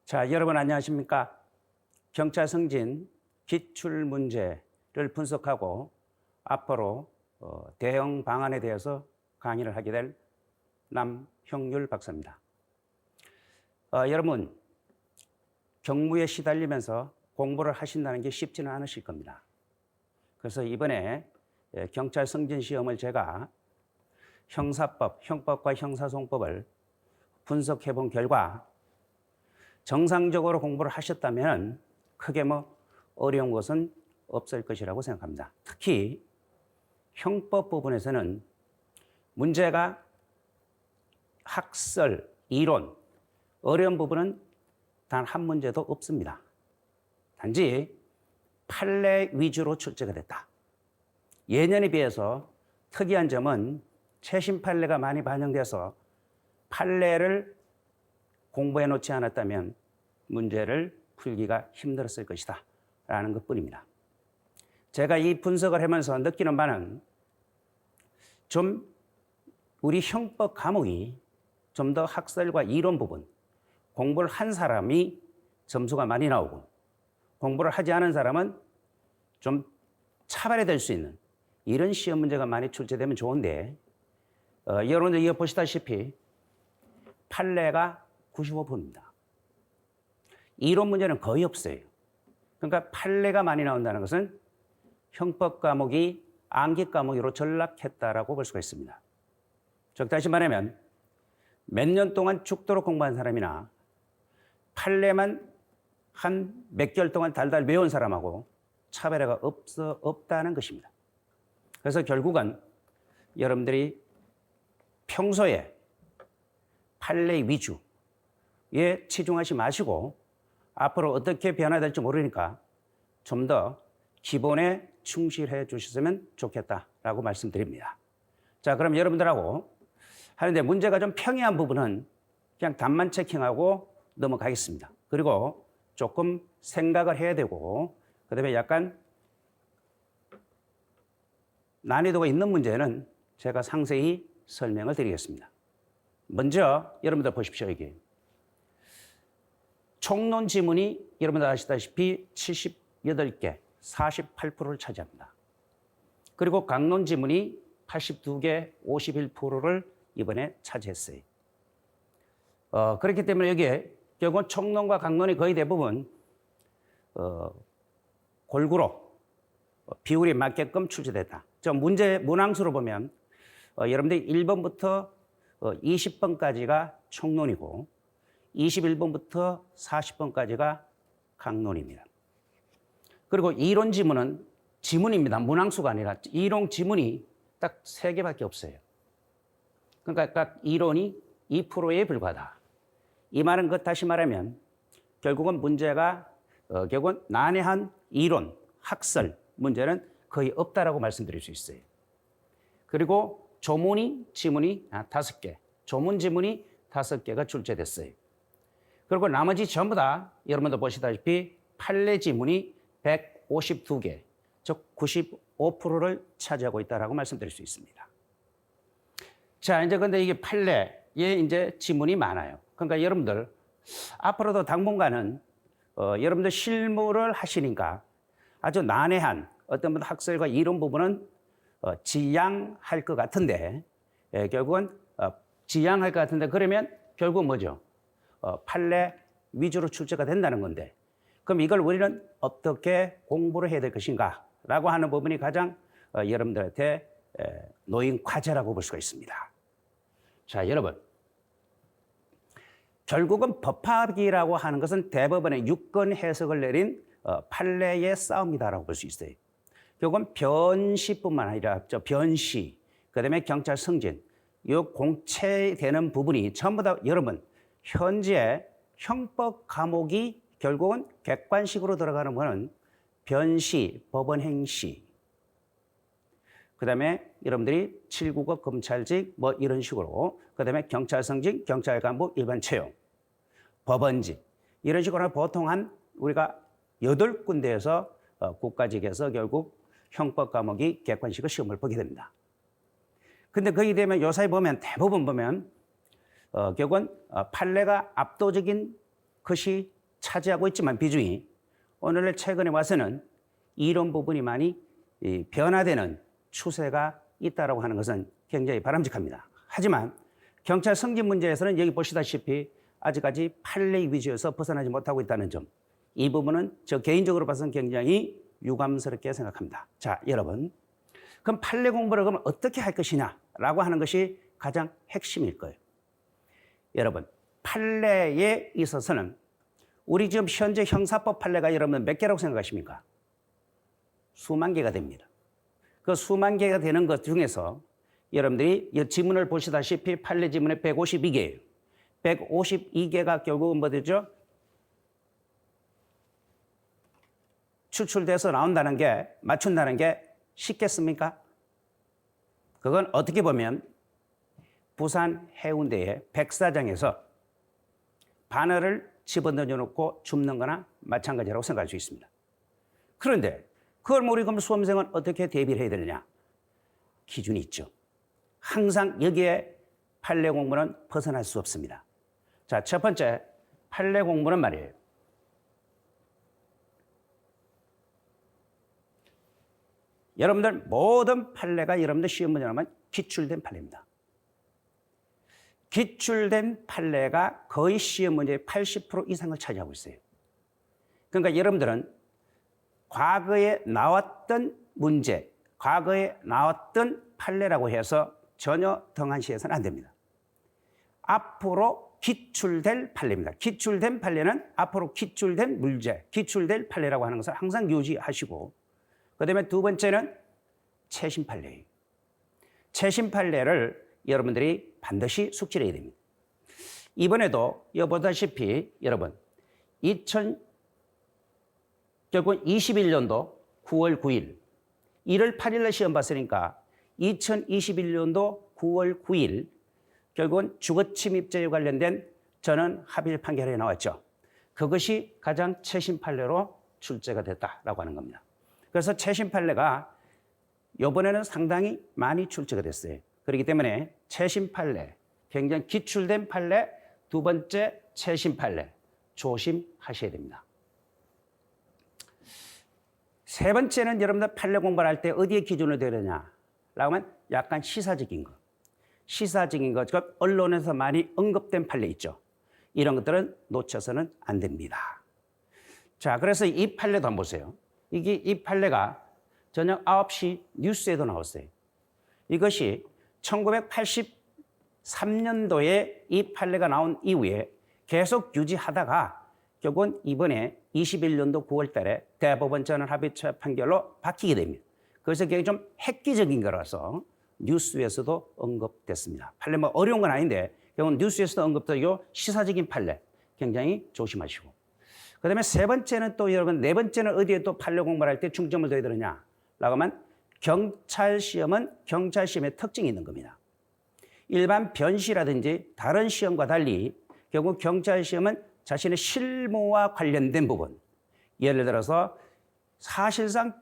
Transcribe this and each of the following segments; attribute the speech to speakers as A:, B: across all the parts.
A: 자, 여러분 안녕하십니까? 경찰 승진 기출 문제를 분석하고 앞으로 대응 방안에 대해서 강의를 하게 될 남형률 박사입니다. 여러분, 경무에 시달리면서 공부를 하신다는 게 쉽지는 않으실 겁니다. 그래서 이번에 경찰 승진 시험을 제가 형사법, 형법과 형사소송법을 분석해 본 결과 정상적으로 공부를 하셨다면 크게 어려운 것은 없을 것이라고 생각합니다. 특히 형법 부분에서는 문제가 학설, 이론, 어려운 부분은 단 한 문제도 없습니다. 단지 판례 위주로 출제가 됐다. 예년에 비해서 특이한 점은 최신 판례가 많이 반영돼서 판례를 공부해 놓지 않았다면 문제를 풀기가 힘들었을 것이다 라는 것뿐입니다. 제가 이 분석을 하면서 느끼는 바는 좀 우리 형법 과목이 좀 더 학설과 이론 부분, 공부를 한 사람이 점수가 많이 나오고 공부를 하지 않은 사람은 좀 차별이 될 수 있는 이런 시험 문제가 많이 출제되면 좋은데 여러분들 이거 보시다시피 판례가 95%입니다. 이론 문제는 거의 없어요. 그러니까 판례가 많이 나온다는 것은 형법 과목이 암기 과목으로 전락했다라고 볼 수가 있습니다. 즉 다시 말하면 몇 년 동안 죽도록 공부한 사람이나 판례만 한 몇 개월 동안 달달 외운 사람하고 차별화가 없다는 것입니다. 그래서 결국은 여러분들이 평소에 판례 위주에 치중하지 마시고 앞으로 어떻게 변화될지 모르니까 좀 더 기본에 충실해 주셨으면 좋겠다라고 말씀드립니다. 자, 그럼 여러분들하고 하는데 문제가 좀 평이한 부분은 그냥 답만 체킹하고 넘어가겠습니다. 그리고 조금 생각을 해야 되고 그다음에 약간 난이도가 있는 문제는 제가 상세히 설명을 드리겠습니다. 먼저 여러분들 보십시오. 여기 총론 지문이 여러분들 아시다시피 78개, 48%를 차지합니다. 그리고 강론 지문이 82개, 51%를 이번에 차지했어요. 그렇기 때문에 여기에 결국은 총론과 강론이 거의 대부분 골고루 비율이 맞게끔 출제됐다. 저 문제 문항수로 보면 여러분들이 1번부터 20번까지가 총론이고 21번부터 40번까지가 강론입니다. 그리고 이론 지문은 지문입니다. 문항수가 아니라 이론 지문이 딱 3개밖에 없어요. 그러니까 각 이론이 2%에 불과하다. 이 말은 다시 말하면 결국은 문제가 결국은 난해한 이론, 학설 문제는 거의 없다라고 말씀드릴 수 있어요. 그리고 조문이 지문이 5개, 조문 지문이 5개가 출제됐어요. 그리고 나머지 전부 다 여러분도 보시다시피 판례 지문이 152개, 즉 95%를 차지하고 있다라고 말씀드릴 수 있습니다. 자, 이제 근데 이게 판례에 이제 지문이 많아요. 그러니까 여러분들 앞으로도 당분간은 여러분들 실무를 하시니까 아주 난해한 어떤 학설과 이론 부분은 지양할 것 같은데 결국은 지양할 것 같은데 그러면 결국 뭐죠? 판례 위주로 출제가 된다는 건데 그럼 이걸 우리는 어떻게 공부를 해야 될 것인가 라고 하는 부분이 가장 여러분들한테 놓인 과제라고 볼 수가 있습니다. 자, 여러분 결국은 법학이라고 하는 것은 대법원의 유권 해석을 내린 판례의 싸움이다라고 볼 수 있어요. 결국은 변시뿐만 아니라 변시, 그다음에 경찰 승진, 이 공채되는 부분이 전부 다 여러분 현재 형법 과목이 결국은 객관식으로 들어가는 것은 변시, 법원 행시, 그다음에 여러분들이 7국어 검찰직 이런 식으로 그다음에 경찰 승진, 경찰 간부 일반 채용, 법원직 이런 식으로 보통 한 우리가 8군데에서 국가직에서 결국 형법 과목이 객관식의 시험을 보게 됩니다. 근데 거기 되면 요사이 보면 대부분 보면 결국은 판례가 압도적인 것이 차지하고 있지만 비중이 오늘날 최근에 와서는 이런 부분이 많이 변화되는 추세가 있다고 하는 것은 굉장히 바람직합니다. 하지만 경찰 승진 문제에서는 여기 보시다시피 아직까지 판례 위주에서 벗어나지 못하고 있다는 점, 이 부분은 저 개인적으로 봐서는 굉장히 유감스럽게 생각합니다. 자, 여러분, 그럼 판례 공부를 그럼 어떻게 할 것이냐라고 하는 것이 가장 핵심일 거예요. 여러분, 판례에 있어서는 우리 지금 현재 형사법 판례가 여러분 몇 개라고 생각하십니까? 수만 개가 됩니다. 그 수만 개가 되는 것 중에서 여러분들이 이 지문을 보시다시피 판례 지문에 152개예요. 152개가 결국은 뭐 되죠? 추출돼서 나온다는 게, 맞춘다는 게 쉽겠습니까? 그건 어떻게 보면 부산 해운대의 백사장에서 바늘을 집어넣어 놓고 줍는 거나 마찬가지라고 생각할 수 있습니다. 그런데 그걸 우리 그럼 수험생은 어떻게 대비를 해야 되느냐? 기준이 있죠. 항상 여기에 판례 공부는 벗어날 수 없습니다. 자, 첫 번째 판례 공부는 말이에요. 여러분들 모든 판례가 여러분들 시험 문제 나오면 기출된 판례입니다. 기출된 판례가 거의 시험 문제의 80% 이상을 차지하고 있어요. 그러니까 여러분들은 과거에 나왔던 문제, 과거에 나왔던 판례라고 해서 전혀 등한시해서는 안 됩니다. 앞으로 기출될 판례입니다. 기출된 판례는 앞으로 기출된 문제, 기출될 판례라고 하는 것을 항상 유지하시고, 그다음에 두 번째는 최신 판례예요. 최신 판례를 여러분들이 반드시 숙지를 해야 됩니다. 이번에도 보다시피 여러분 결국 21년도 9월 9일 1월 8일에 시험 봤으니까 2021년도 9월 9일 결국은 주거침입죄에 관련된 전원 합의 판결이 나왔죠. 그것이 가장 최신 판례로 출제가 됐다라고 하는 겁니다. 그래서 최신 판례가 이번에는 상당히 많이 출제가 됐어요. 그렇기 때문에 최신 판례, 굉장히 기출된 판례, 두 번째 최신 판례 조심하셔야 됩니다. 세 번째는 여러분들 판례 공부를 할 때 어디에 기준을 되느냐라고 하면 약간 시사적인 것. 시사적인 것, 즉 언론에서 많이 언급된 판례 있죠. 이런 것들은 놓쳐서는 안 됩니다. 자, 그래서 이 판례도 한번 보세요. 이 판례가 저녁 9시 뉴스에도 나왔어요. 이것이 1983년도에 이 판례가 나온 이후에 계속 유지하다가 결국은 이번에 21년도 9월 달에 대법원 전원 합의체 판결로 바뀌게 됩니다. 그래서 굉장히 좀 획기적인 거라서 뉴스에서도 언급됐습니다. 판례 뭐 어려운 건 아닌데 결국은 뉴스에서도 언급되고 시사적인 판례 굉장히 조심하시고. 그다음에 세 번째는 또 여러분, 네 번째는 어디에 또 판례 공부를 할 때 중점을 둬야 되느냐라고 하면 경찰 시험은 경찰 시험의 특징이 있는 겁니다. 일반 변시라든지 다른 시험과 달리 결국 경찰 시험은 자신의 실무와 관련된 부분, 예를 들어서 사실상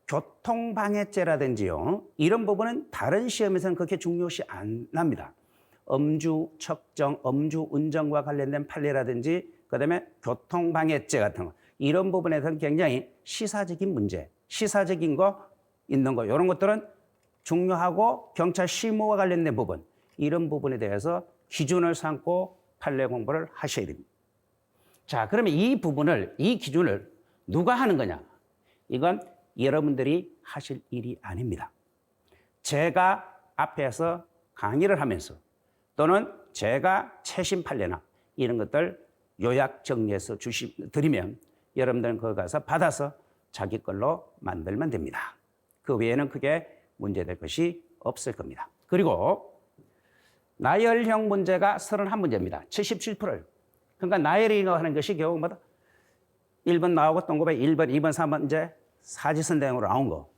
A: 교통방해죄라든지요, 이런 부분은 다른 시험에서는 그렇게 중요시 안 합니다. 음주 측정, 음주 운전과 관련된 판례라든지 그다음에 교통방해죄 같은 거, 이런 부분에서는 굉장히 시사적인 문제, 시사적인 거 있는 거, 이런 것들은 중요하고 경찰 실무와 관련된 부분, 이런 부분에 대해서 기준을 삼고 판례 공부를 하셔야 됩니다. 자, 그러면 이 부분을, 이 기준을 누가 하는 거냐? 이건 여러분들이 하실 일이 아닙니다. 제가 앞에서 강의를 하면서 또는 제가 최신 판례나 이런 것들 요약 정리해서 드리면 여러분들은 그거 가서 받아서 자기 걸로 만들면 됩니다. 그 외에는 크게 문제될 것이 없을 겁니다. 그리고 나열형 문제가 31문제입니다. 77%예요. 그러니까 나열이라고 하는 것이 결국 뭐다? 1번 나오고 동급에 1번, 2번, 3번 이제 사지선행으로 나온 거.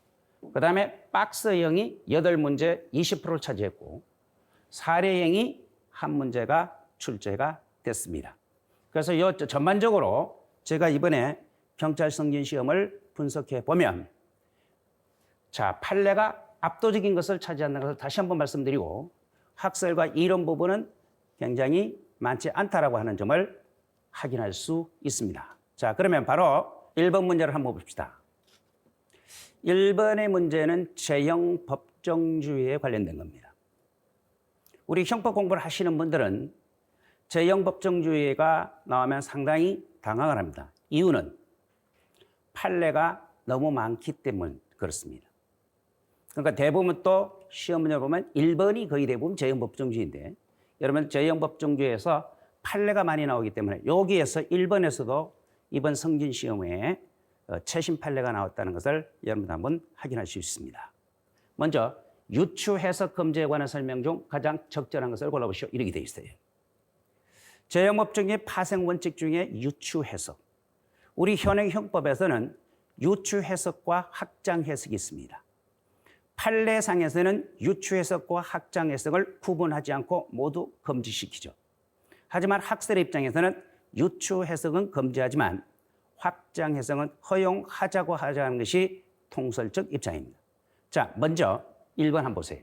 A: 그 다음에 박스형이 8문제 20%를 차지했고 사례형이 한 문제가 출제가 됐습니다. 그래서 이 전반적으로 제가 이번에 경찰 승진 시험을 분석해 보면 자, 판례가 압도적인 것을 차지한다는 것을 다시 한번 말씀드리고 학설과 이론 부분은 굉장히 많지 않다라고 하는 점을 확인할 수 있습니다. 자, 그러면 바로 1번 문제를 한번 봅시다. 1번의 문제는 제형 법정주의에 관련된 겁니다. 우리 형법 공부를 하시는 분들은 제형 법정주의가 나오면 상당히 당황을 합니다. 이유는 판례가 너무 많기 때문에 그렇습니다. 그러니까 대부분 또 시험 문제 보면 1번이 거의 대부분 제형 법정주의인데 여러분 제형 법정주의에서 판례가 많이 나오기 때문에 여기에서 1번에서도 이번 성진 시험에 최신 판례가 나왔다는 것을 여러분 한번 확인할 수 있습니다. 먼저 유추 해석 금지에 관한 설명 중 가장 적절한 것을 골라보시오. 이렇게 되어 있어요. 제형 법정주의 파생 원칙 중에 유추 해석. 우리 현행 형법에서는 유추 해석과 확장 해석이 있습니다. 판례상에서는 유추 해석과 확장 해석을 구분하지 않고 모두 금지시키죠. 하지만 학설의 입장에서는 유추 해석은 금지하지만 확장 해석은 허용하자고 하자는 것이 통설적 입장입니다. 자, 먼저 1번 한번 보세요.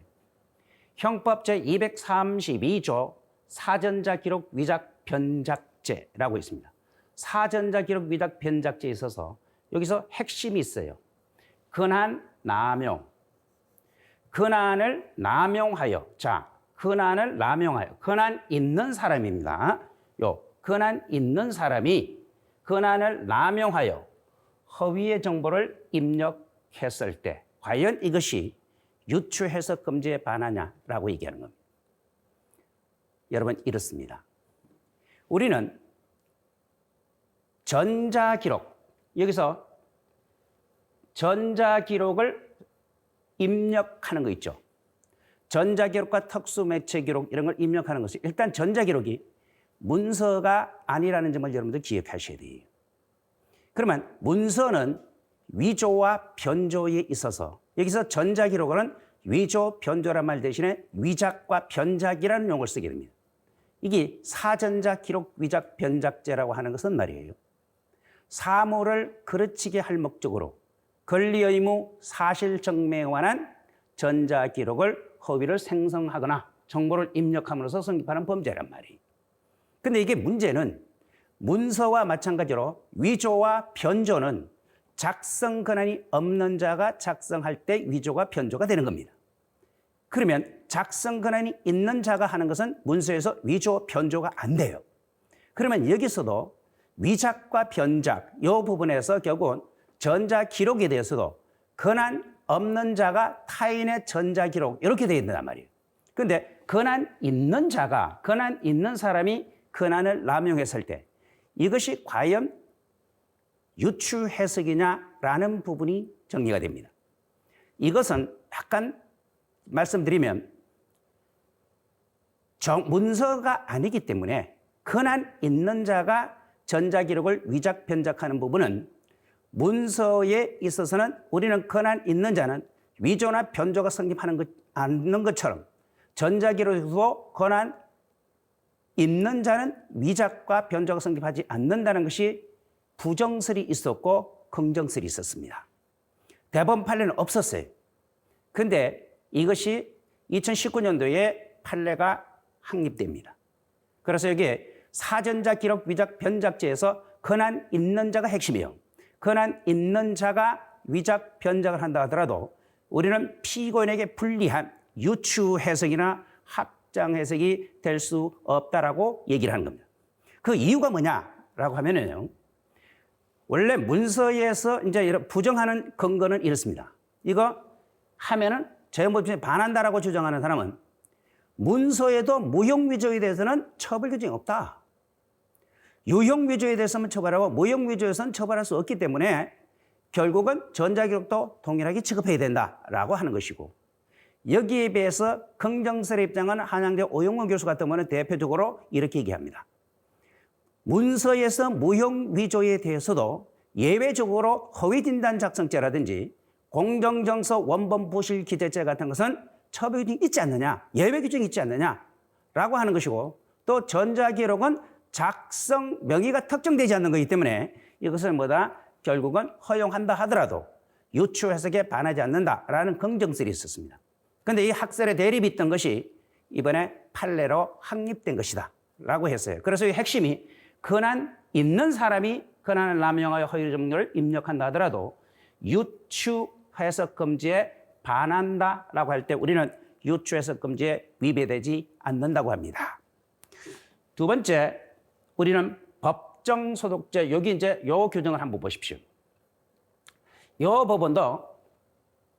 A: 형법 제232조 사전자 기록 위작 변작죄라고 있습니다. 사전자 기록 위작 변작죄에 있어서 여기서 핵심이 있어요. 근한 남용. 근한을 남용하여. 자, 근한을 남용하여. 근한 있는 사람입니다. 요 근한 있는 사람이 근한을 남용하여 허위의 정보를 입력했을 때 과연 이것이 유추 해석 금지에 반하냐라고 얘기하는 겁니다. 여러분 이렇습니다. 우리는 전자기록, 여기서 전자기록을 입력하는 거 있죠. 전자기록과 특수매체기록 이런 걸 입력하는 것이 일단 전자기록이 문서가 아니라는 점을 여러분들 기억하셔야 돼요. 그러면 문서는 위조와 변조에 있어서 여기서 전자기록은 위조, 변조란 말 대신에 위작과 변작이라는 용어를 쓰게 됩니다. 이게 사전자 기록 위작 변작죄라고 하는 것은 말이에요. 사물을 그르치게 할 목적으로 권리 의무 사실 증명에 관한 전자기록을 허위를 생성하거나 정보를 입력함으로써 성립하는 범죄란 말이에요. 근데 이게 문제는 문서와 마찬가지로 위조와 변조는 작성 권한이 없는 자가 작성할 때 위조가 변조가 되는 겁니다. 그러면 작성 권한이 있는 자가 하는 것은 문서에서 위조, 변조가 안 돼요. 그러면 여기서도 위작과 변작 이 부분에서 결국은 전자기록에 대해서도 권한 없는 자가 타인의 전자기록 이렇게 되어 있단 말이에요. 그런데 권한 있는 자가, 권한 있는 사람이 권한을 남용했을 때 이것이 과연 유추 해석이냐라는 부분이 정리가 됩니다. 이것은 약간 말씀드리면 문서가 아니기 때문에 권한 있는 자가 전자기록을 위작, 변작하는 부분은 문서에 있어서는 우리는 권한 있는 자는 위조나 변조가 성립하는 않는 것처럼 전자기록에서도 권한 있는 자는 위작과 변조가 성립하지 않는다는 것이 부정설이 있었고 긍정설이 있었습니다. 대법원 판례는 없었어요. 그런데 이것이 2019년도에 판례가 확립됩니다. 그래서 여기에 사전자 기록 위작 변작죄에서 권한 있는 자가 핵심이에요. 권한 있는 자가 위작 변작을 한다 하더라도 우리는 피고인에게 불리한 유추 해석이나 확장 해석이 될 수 없다라고 얘기를 하는 겁니다. 그 이유가 뭐냐라고 하면은요. 원래 문서에서 이제 이런 부정하는 근거는 이렇습니다. 이거 하면은 제형법정에 반한다라고 주장하는 사람은 문서에도 무형위조에 대해서는 처벌 규정이 없다. 유형위조에 대해서만 처벌하고 무형위조에서는 처벌할 수 없기 때문에 결국은 전자기록도 동일하게 취급해야 된다라고 하는 것이고 여기에 비해서 긍정설의 입장은 한양대 오영원 교수 같은 경우는 대표적으로 이렇게 얘기합니다. 문서에서 무형위조에 대해서도 예외적으로 허위진단 작성죄라든지 공정정서 원본 부실 기재죄 같은 것은 처벌 규정이 있지 않느냐, 예외 규정이 있지 않느냐라고 하는 것이고 또 전자기록은 작성 명의가 특정되지 않는 것이기 때문에 이것을 뭐다 결국은 허용한다 하더라도 유추 해석에 반하지 않는다라는 긍정설이 있었습니다. 그런데 이 학설의 대립이 있던 것이 이번에 판례로 확립된 것이다 라고 했어요. 그래서 이 핵심이 권한 있는 사람이 권한을 남용하여 허위 정보를 입력한다 하더라도 유추 해석 금지에 반한다라고 할 때 우리는 유추 해석 금지에 위배되지 않는다고 합니다. 두 번째, 우리는 법정 소득죄, 여기 이제 요 규정을 한번 보십시오. 요 법원도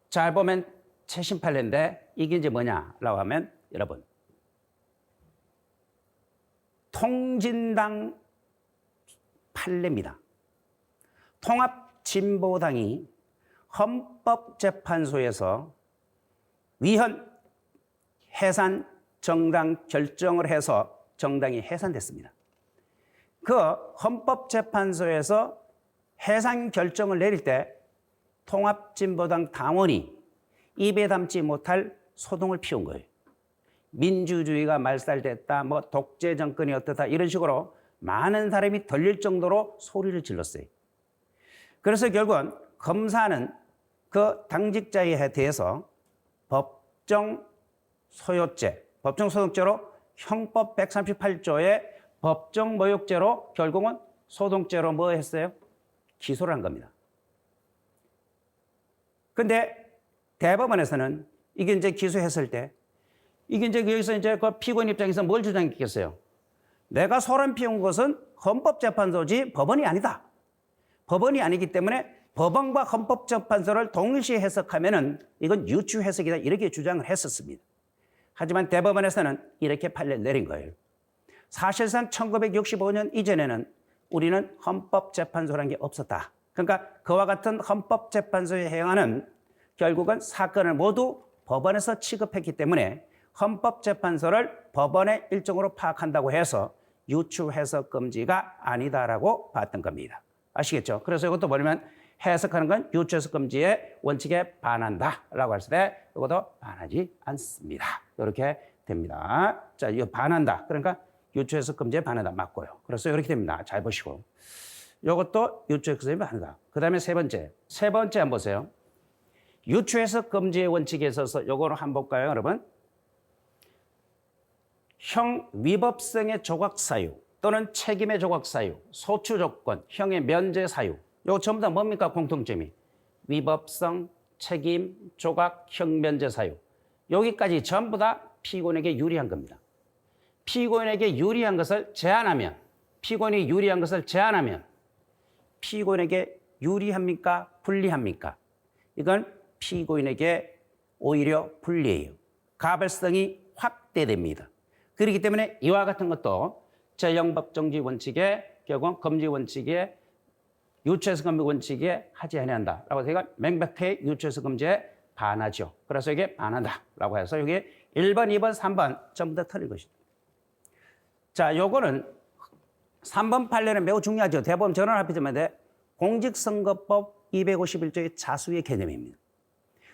A: 잘 보면 최신 판례인데 이게 이제 뭐냐라고 하면 여러분 통진당 판례입니다. 통합진보당이 헌법재판소에서 위헌 해산 정당 결정을 해서 정당이 해산됐습니다. 그 헌법재판소에서 해산 결정을 내릴 때 통합진보당 당원이 입에 담지 못할 소동을 피운 거예요. 민주주의가 말살됐다, 뭐 독재 정권이 어떻다 이런 식으로 많은 사람이 들릴 정도로 소리를 질렀어요. 그래서 결국은 검사는 그 당직자에 대해서 법정 소유죄로 형법 138조의 법정 모욕죄로 결국은 소동죄로 뭐 했어요? 기소를 한 겁니다. 근데 대법원에서는 이게 이제 기소했을 때 이게 이제 여기서 이제 그 피고인 입장에서 뭘 주장했겠어요? 내가 소란 피운 것은 헌법재판소지 법원이 아니다. 법원이 아니기 때문에 법원과 헌법재판소를 동시에 해석하면은 이건 유추 해석이다 이렇게 주장을 했었습니다. 하지만 대법원에서는 이렇게 판례를 내린 거예요. 사실상 1965년 이전에는 우리는 헌법재판소라는 게 없었다. 그러니까 그와 같은 헌법재판소에 해당하는 결국은 사건을 모두 법원에서 취급했기 때문에 헌법재판소를 법원의 일종으로 파악한다고 해서 유추 해석 금지가 아니다라고 봤던 겁니다. 아시겠죠? 그래서 이것도 뭐냐면 해석하는 건 유추 해석 금지의 원칙에 반한다라고 했을 때 이것도 반하지 않습니다. 이렇게 됩니다. 자, 이거 반한다. 그러니까 유추 해석 금지에 반한다. 맞고요. 그래서 이렇게 됩니다. 잘 보시고. 이것도 유추 해석 금지에 반한다. 그 다음에 세 번째 한번 보세요. 유추 해석 금지의 원칙에 있어서 이거를 한번 볼까요, 여러분? 형 위법성의 조각 사유 또는 책임의 조각 사유, 소추 조건, 형의 면제 사유. 이거 전부 다 뭡니까? 공통점이. 위법성, 책임, 조각, 형 면제 사유. 여기까지 전부 다 피고인에게 유리한 겁니다. 피고인에게 유리한 것을 제한하면, 피고인이 유리한 것을 제한하면 피고인에게 유리합니까? 불리합니까? 이건 피고인에게 오히려 불리해요. 가벌성이 확대됩니다. 그렇기 때문에 이와 같은 것도 재형법정지 원칙에 결국 금지 원칙에 유추해석 금지 원칙에 하지 아니한다라고 해서 명백히 유추해석 금지에 반하죠. 그래서 이게 반한다라고 해서 이게 1번, 2번, 3번 전부 다 틀린 것이죠. 자, 요거는 3번 판례는 매우 중요하죠. 대법원 전원 합의점에 대해 공직선거법 251조의 자수의 개념입니다.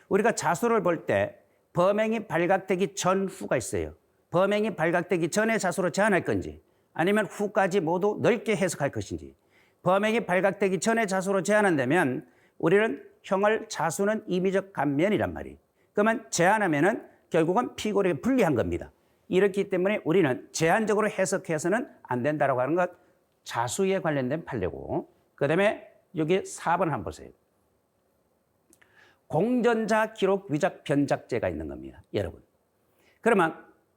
A: 우리가 자수를 볼 때 범행이 발각되기 전후가 있어요. 범행이 발각되기 전에 자수로 제한할 건지 아니면 후까지 모두 넓게 해석할 것인지. 범행이 발각되기 전에 자수로 제한한다면 우리는 형을 자수는 임의적 감면이란 말이에요. 그러면 제한하면은 결국은 피고에게 불리한 겁니다. 이렇기 때문에 우리는 제한적으로 해석해서는 안 된다라고 하는 것 자수에 관련된 판례고, 그다음에 여기 4번 한번 보세요. 공전자 기록 위작 변작죄가 있는 겁니다, 여러분. 그러면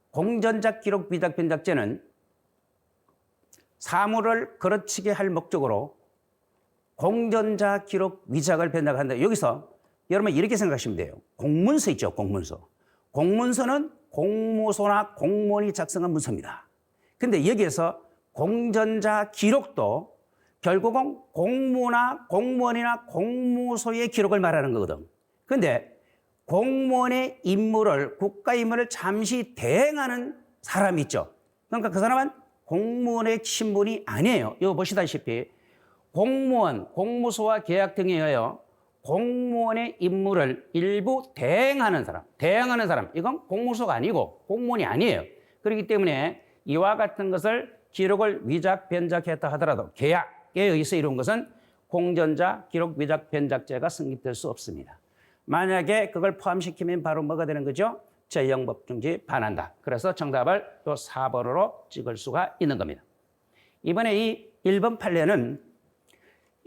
A: 공전자 기록 위작 변작죄는 사물을 거르치게 할 목적으로 공전자 기록 위작을 변작한다. 여기서 여러분 이렇게 생각하시면 돼요. 공문서 있죠, 공문서. 공문서는 공무소나 공무원이 작성한 문서입니다. 근데 여기에서 공전자 기록도 결국은 공무나 공무원이나 공무소의 기록을 말하는 거거든. 근데 공무원의 임무를, 국가 임무를 잠시 대행하는 사람이 있죠. 그러니까 그 사람은 공무원의 신분이 아니에요. 이거 보시다시피 공무원, 공무소와 계약 등에 의하여 공무원의 임무를 일부 대행하는 사람, 이건 공무소가 아니고 공무원이 아니에요. 그렇기 때문에 이와 같은 것을 기록을 위작, 변작했다 하더라도 계약에 의해서 이룬 것은 공전자 기록 위작, 변작죄가 성립될 수 없습니다. 만약에 그걸 포함시키면 바로 뭐가 되는 거죠? 재형법정지 반한다. 그래서 정답을 또 4번으로 찍을 수가 있는 겁니다. 이번에 이 1번 판례는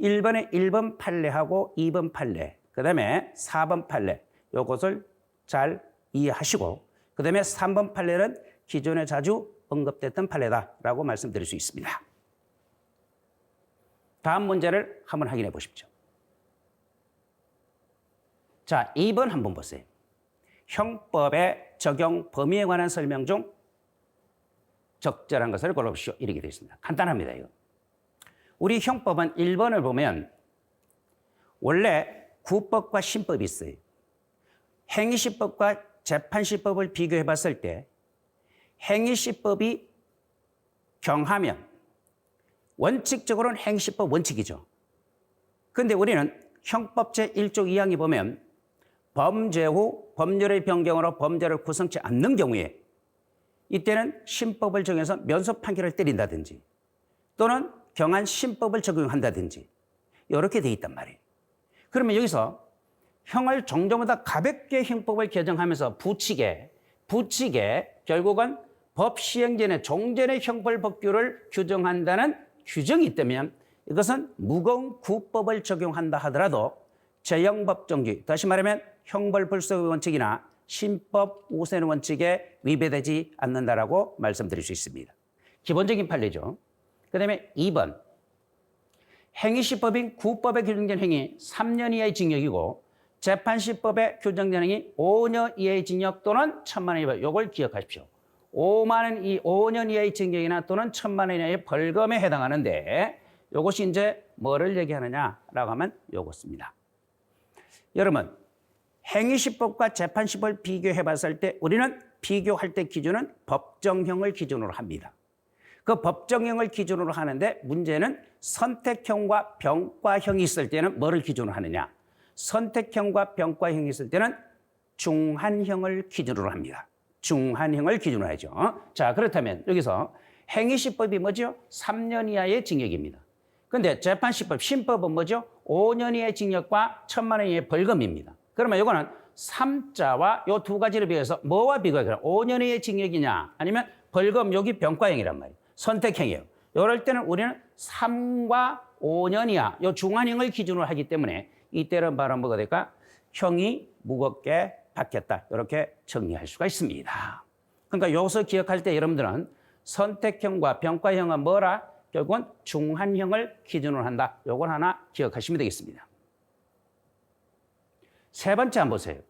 A: 1번에 1번 판례하고 2번 판례, 그 다음에 4번 판례, 요것을 잘 이해하시고, 그 다음에 3번 판례는 기존에 자주 언급됐던 판례다라고 말씀드릴 수 있습니다. 다음 문제를 한번 확인해 보십시오. 자, 2번 한번 보세요. 형법의 적용 범위에 관한 설명 중 적절한 것을 골라보시오. 이렇게 되어 있습니다. 간단합니다. 이거. 우리 형법은 1번을 보면 원래 구법과 신법이 있어요. 행위시법과 재판시법을 비교해 봤을 때 행위시법이 경하면 원칙적으로는 행위시법 원칙이죠. 그런데 우리는 형법 제1조 2항에 보면 범죄 후 법률의 변경으로 범죄를 구성치 않는 경우에 이때는 신법을 정해서 면소 판결을 때린다든지 또는 경한 신법을 적용한다든지 이렇게 돼 있단 말이에요. 그러면 여기서 형을 종전보다 가볍게 형법을 개정하면서 부칙에 결국은 법 시행 전에 종전의 형벌 법규를 규정한다는 규정이 있다면 이것은 무거운 구법을 적용한다 하더라도 재형법정기, 다시 말하면 형벌불소의 원칙이나 신법 우선 원칙에 위배되지 않는다라고 말씀드릴 수 있습니다. 기본적인 판례죠. 그 다음에 2번. 행위시법인 구법에 규정된 행위 3년 이하의 징역이고 재판시법에 규정된 행위 5년 이하의 징역 또는 1,000만 원 이하. 이걸 기억하십시오. 5년 이하의 징역이나 또는 1,000만 원 이하의 벌금에 해당하는데 이것이 이제 뭐를 얘기하느냐라고 하면 이것입니다. 여러분, 행위시법과 재판시법을 비교해 봤을 때 우리는 비교할 때 기준은 법정형을 기준으로 합니다. 그 법정형을 기준으로 하는데 문제는 선택형과 병과형이 있을 때는 뭐를 기준으로 하느냐? 선택형과 병과형이 있을 때는 중한형을 기준으로 합니다. 중한형을 기준으로 하죠. 자, 그렇다면 여기서 행위시법이 뭐죠? 3년 이하의 징역입니다. 그런데 재판시법, 신법은 뭐죠? 5년 이하의 징역과 1,000만 원 이하의 벌금입니다. 그러면 이거는 3자와 이 두 가지를 비교해서 뭐와 비교해요? 5년 이하의 징역이냐 아니면 벌금, 여기 병과형이란 말이에요. 선택형이에요. 이럴 때는 우리는 3과 5년 이하, 이 중한형을 기준으로 하기 때문에 이때는 바로 뭐가 될까? 형이 무겁게 받겠다. 이렇게 정리할 수가 있습니다. 그러니까 여기서 기억할 때 여러분들은 선택형과 병과형은 뭐라? 결국은 중한형을 기준으로 한다. 이걸 하나 기억하시면 되겠습니다. 세 번째 한번 보세요.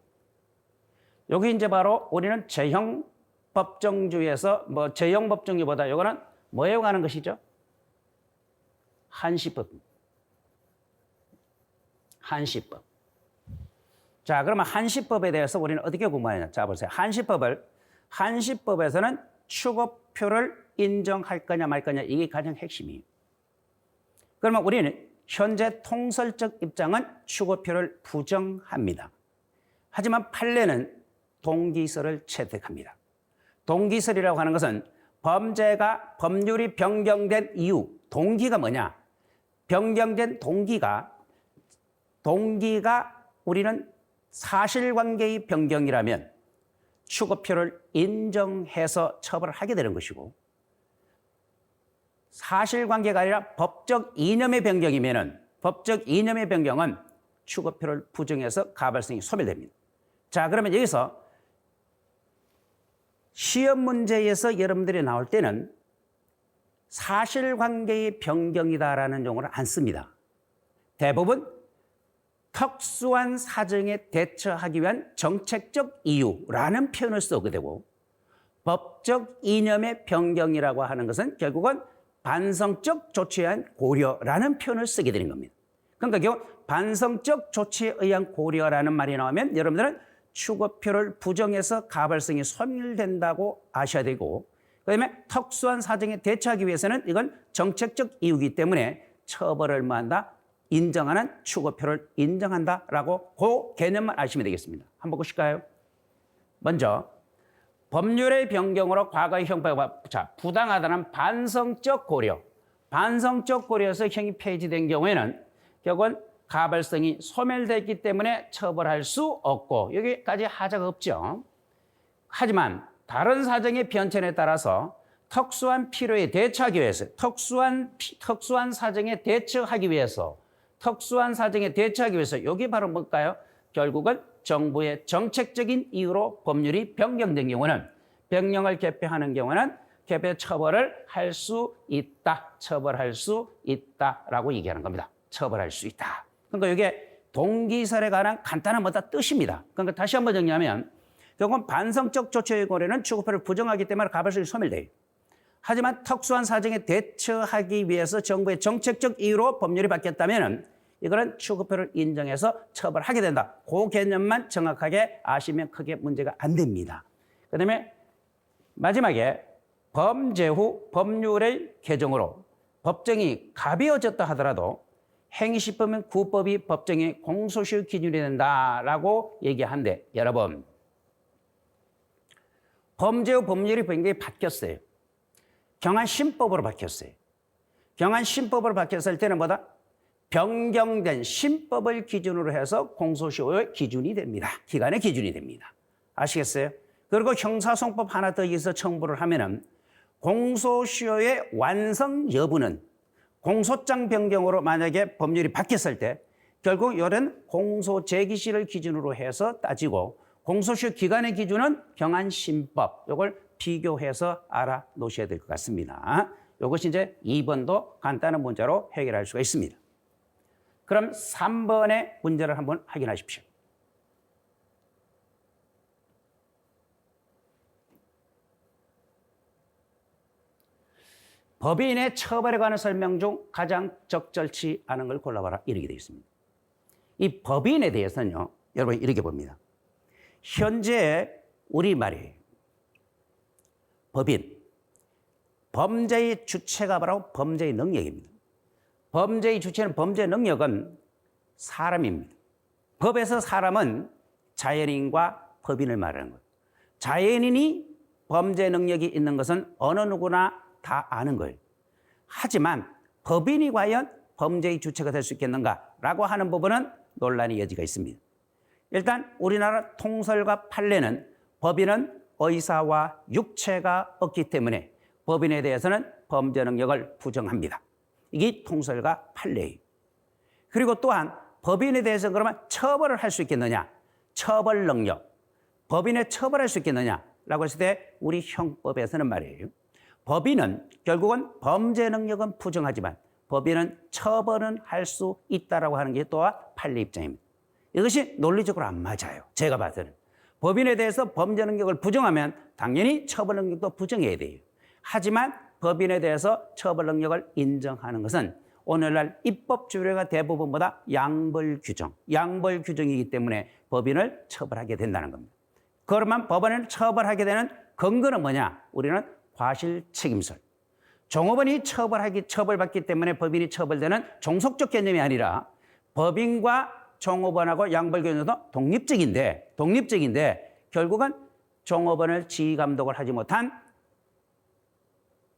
A: 여기 이제 바로 우리는 재형 법정주의에서 재형 법정주의보다 이거는 뭐에 관한 것이죠? 한시법. 한시법. 자, 그러면 한시법에 대해서 우리는 어떻게 공부하느냐? 자, 보세요. 한시법에서는 추고표를 인정할 거냐 말 거냐 이게 가장 핵심이에요. 그러면 우리는 현재 통설적 입장은 추고표를 부정합니다. 하지만 판례는 동기설을 채택합니다. 동기설이라고 하는 것은 법률이 변경된 이유, 동기가 뭐냐? 변경된 동기가 우리는 사실관계의 변경이라면 추고표를 인정해서 처벌을 하게 되는 것이고 사실관계가 아니라 법적 이념의 변경이면은 법적 이념의 변경은 추고표를 부정해서 가발성이 소멸됩니다. 자, 그러면 여기서 시험 문제에서 여러분들이 나올 때는 사실관계의 변경이다라는 용어를 안 씁니다. 대부분 특수한 사정에 대처하기 위한 정책적 이유라는 표현을 쓰게 되고 법적 이념의 변경이라고 하는 것은 결국은 반성적 조치에 의한 고려라는 표현을 쓰게 되는 겁니다. 그러니까 결국 반성적 조치에 의한 고려라는 말이 나오면 여러분들은 추고표를 부정해서 가발성이 소멸된다고 아셔야 되고 그다음에 특수한 사정에 대처하기 위해서는 이건 정책적 이유이기 때문에 처벌을 뭐한다? 인정하는 추고표를 인정한다라고 그 개념만 아시면 되겠습니다. 한번 보실까요? 먼저 법률의 변경으로 과거의 형벌과 부당하다는 반성적 고려. 반성적 고려에서 형이 폐지된 경우에는 결국은 가발성이 소멸됐기 때문에 처벌할 수 없고 여기까지 하자가 없죠. 하지만 다른 사정의 변천에 따라서 특수한 필요에 대처하기 위해서 특수한 사정에 대처하기 위해서 특수한 사정에 대처하기 위해서 이게 바로 뭘까요? 결국은 정부의 정책적인 이유로 법률이 변경된 경우는 명령을 개표하는 경우는 개표 처벌을 할 수 있다. 처벌할 수 있다라고 얘기하는 겁니다. 처벌할 수 있다. 그러니까 이게 동기설에 관한 간단한 뭐다 뜻입니다. 그러니까 다시 한번 정리하면 결국은 반성적 조치의 고려는 취급표를 부정하기 때문에 가벌성이 소멸돼요. 하지만 특수한 사정에 대처하기 위해서 정부의 정책적 이유로 법률이 바뀌었다면 이거는 취급표를 인정해서 처벌하게 된다. 그 개념만 정확하게 아시면 크게 문제가 안 됩니다. 그다음에 마지막에 범죄 후 법률의 개정으로 법정이 가벼워졌다 하더라도 행위시범은 구법이 법정의 공소시효 기준이 된다라고 얘기하는데 여러분 범죄 후 법률이 굉장히 바뀌었어요. 경안신법으로 바뀌었어요. 경안신법으로 바뀌었을 때는 뭐다? 변경된 신법을 기준으로 해서 공소시효의 기준이 됩니다. 기간의 기준이 됩니다. 아시겠어요? 그리고 형사소송법 하나 더 있어 청구를 하면은 공소시효의 완성 여부는 공소장 변경으로 만약에 법률이 바뀌었을 때 결국 이런 공소제기시를 기준으로 해서 따지고 공소시효 기간의 기준은 경안신법 이걸 비교해서 알아놓으셔야 될 것 같습니다. 이것이 이제 2번도 간단한 문제로 해결할 수가 있습니다. 그럼 3번의 문제를 한번 확인하십시오. 법인의 처벌에 관한 설명 중 가장 적절치 않은 걸 골라봐라 이렇게 되어 있습니다. 이 법인에 대해서는요. 여러분 이렇게 봅니다. 현재 우리말이에요. 법인. 범죄의 주체가 바로 범죄의 능력입니다. 범죄의 주체는 범죄 능력은 사람입니다. 법에서 사람은 자연인과 법인을 말하는 거예요. 자연인이 범죄 능력이 있는 것은 어느 누구나 다 아는 거예요. 하지만 법인이 과연 범죄의 주체가 될 수 있겠는가라고 하는 부분은 논란의 여지가 있습니다. 일단 우리나라 통설과 판례는 법인은 의사와 육체가 없기 때문에 법인에 대해서는 범죄 능력을 부정합니다. 이게 통설과 판례예요. 그리고 또한 법인에 대해서 그러면 처벌을 할 수 있겠느냐? 처벌 능력. 법인에 처벌할 수 있겠느냐라고 했을 때 우리 형법에서는 말이에요. 법인은 결국은 범죄 능력은 부정하지만 법인은 처벌은 할 수 있다라고 하는 게 또한 판례 입장입니다. 이것이 논리적으로 안 맞아요. 제가 봐서는. 법인에 대해서 범죄 능력을 부정하면 당연히 처벌 능력도 부정해야 돼요. 하지만 법인에 대해서 처벌 능력을 인정하는 것은 오늘날 입법 주류가 대부분보다 양벌 규정, 양벌 규정이기 때문에 법인을 처벌하게 된다는 겁니다. 그러면 법인을 처벌하게 되는 근거는 뭐냐? 우리는 과실 책임설. 종업원이 처벌받기 때문에 법인이 처벌되는 종속적 개념이 아니라 법인과 종업원하고 양벌 개념도 독립적인데 결국은 종업원을 지휘감독을 하지 못한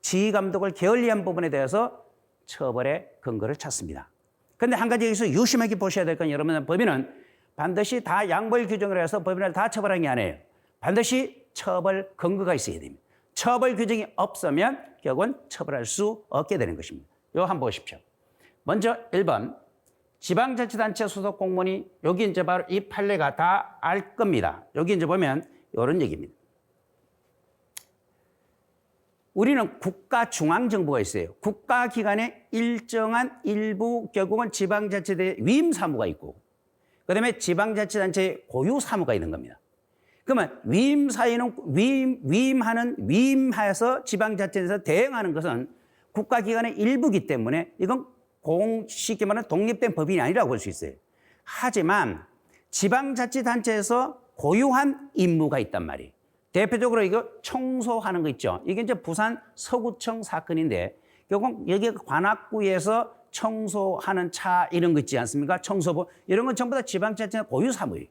A: 지휘감독을 게을리한 부분에 대해서 처벌의 근거를 찾습니다. 그런데 한 가지 여기서 유심하게 보셔야 될 건 여러분 법인은 반드시 다 양벌 규정을 해서 법인을 다 처벌하는 게 아니에요. 반드시 처벌 근거가 있어야 됩니다. 처벌 규정이 없으면 결국은 처벌할 수 없게 되는 것입니다. 이거 한번 보십시오. 먼저 1번 지방자치단체 소속 공무원이 여기 이제 바로 이 판례가 다 알 겁니다. 여기 이제 보면 이런 얘기입니다. 우리는 국가중앙정부가 있어요. 국가기관에 일정한 일부 결국은 지방자치단체 위임 사무가 있고 그다음에 지방자치단체의 고유 사무가 있는 겁니다. 그러면 위임 사유는 위임해서 지방자치단체에서 대행하는 것은 국가기관의 일부이기 때문에 이건 쉽게 말하면 독립된 법인이 아니라고 볼 수 있어요. 하지만 지방자치단체에서 고유한 임무가 있단 말이에요. 대표적으로 이거 청소하는 거 있죠. 이게 이제 부산 서구청 사건인데 결국 여기 관악구에서 청소하는 차 이런 거 있지 않습니까? 청소부 이런 건 전부 다 지방자치단체 고유 사무예요.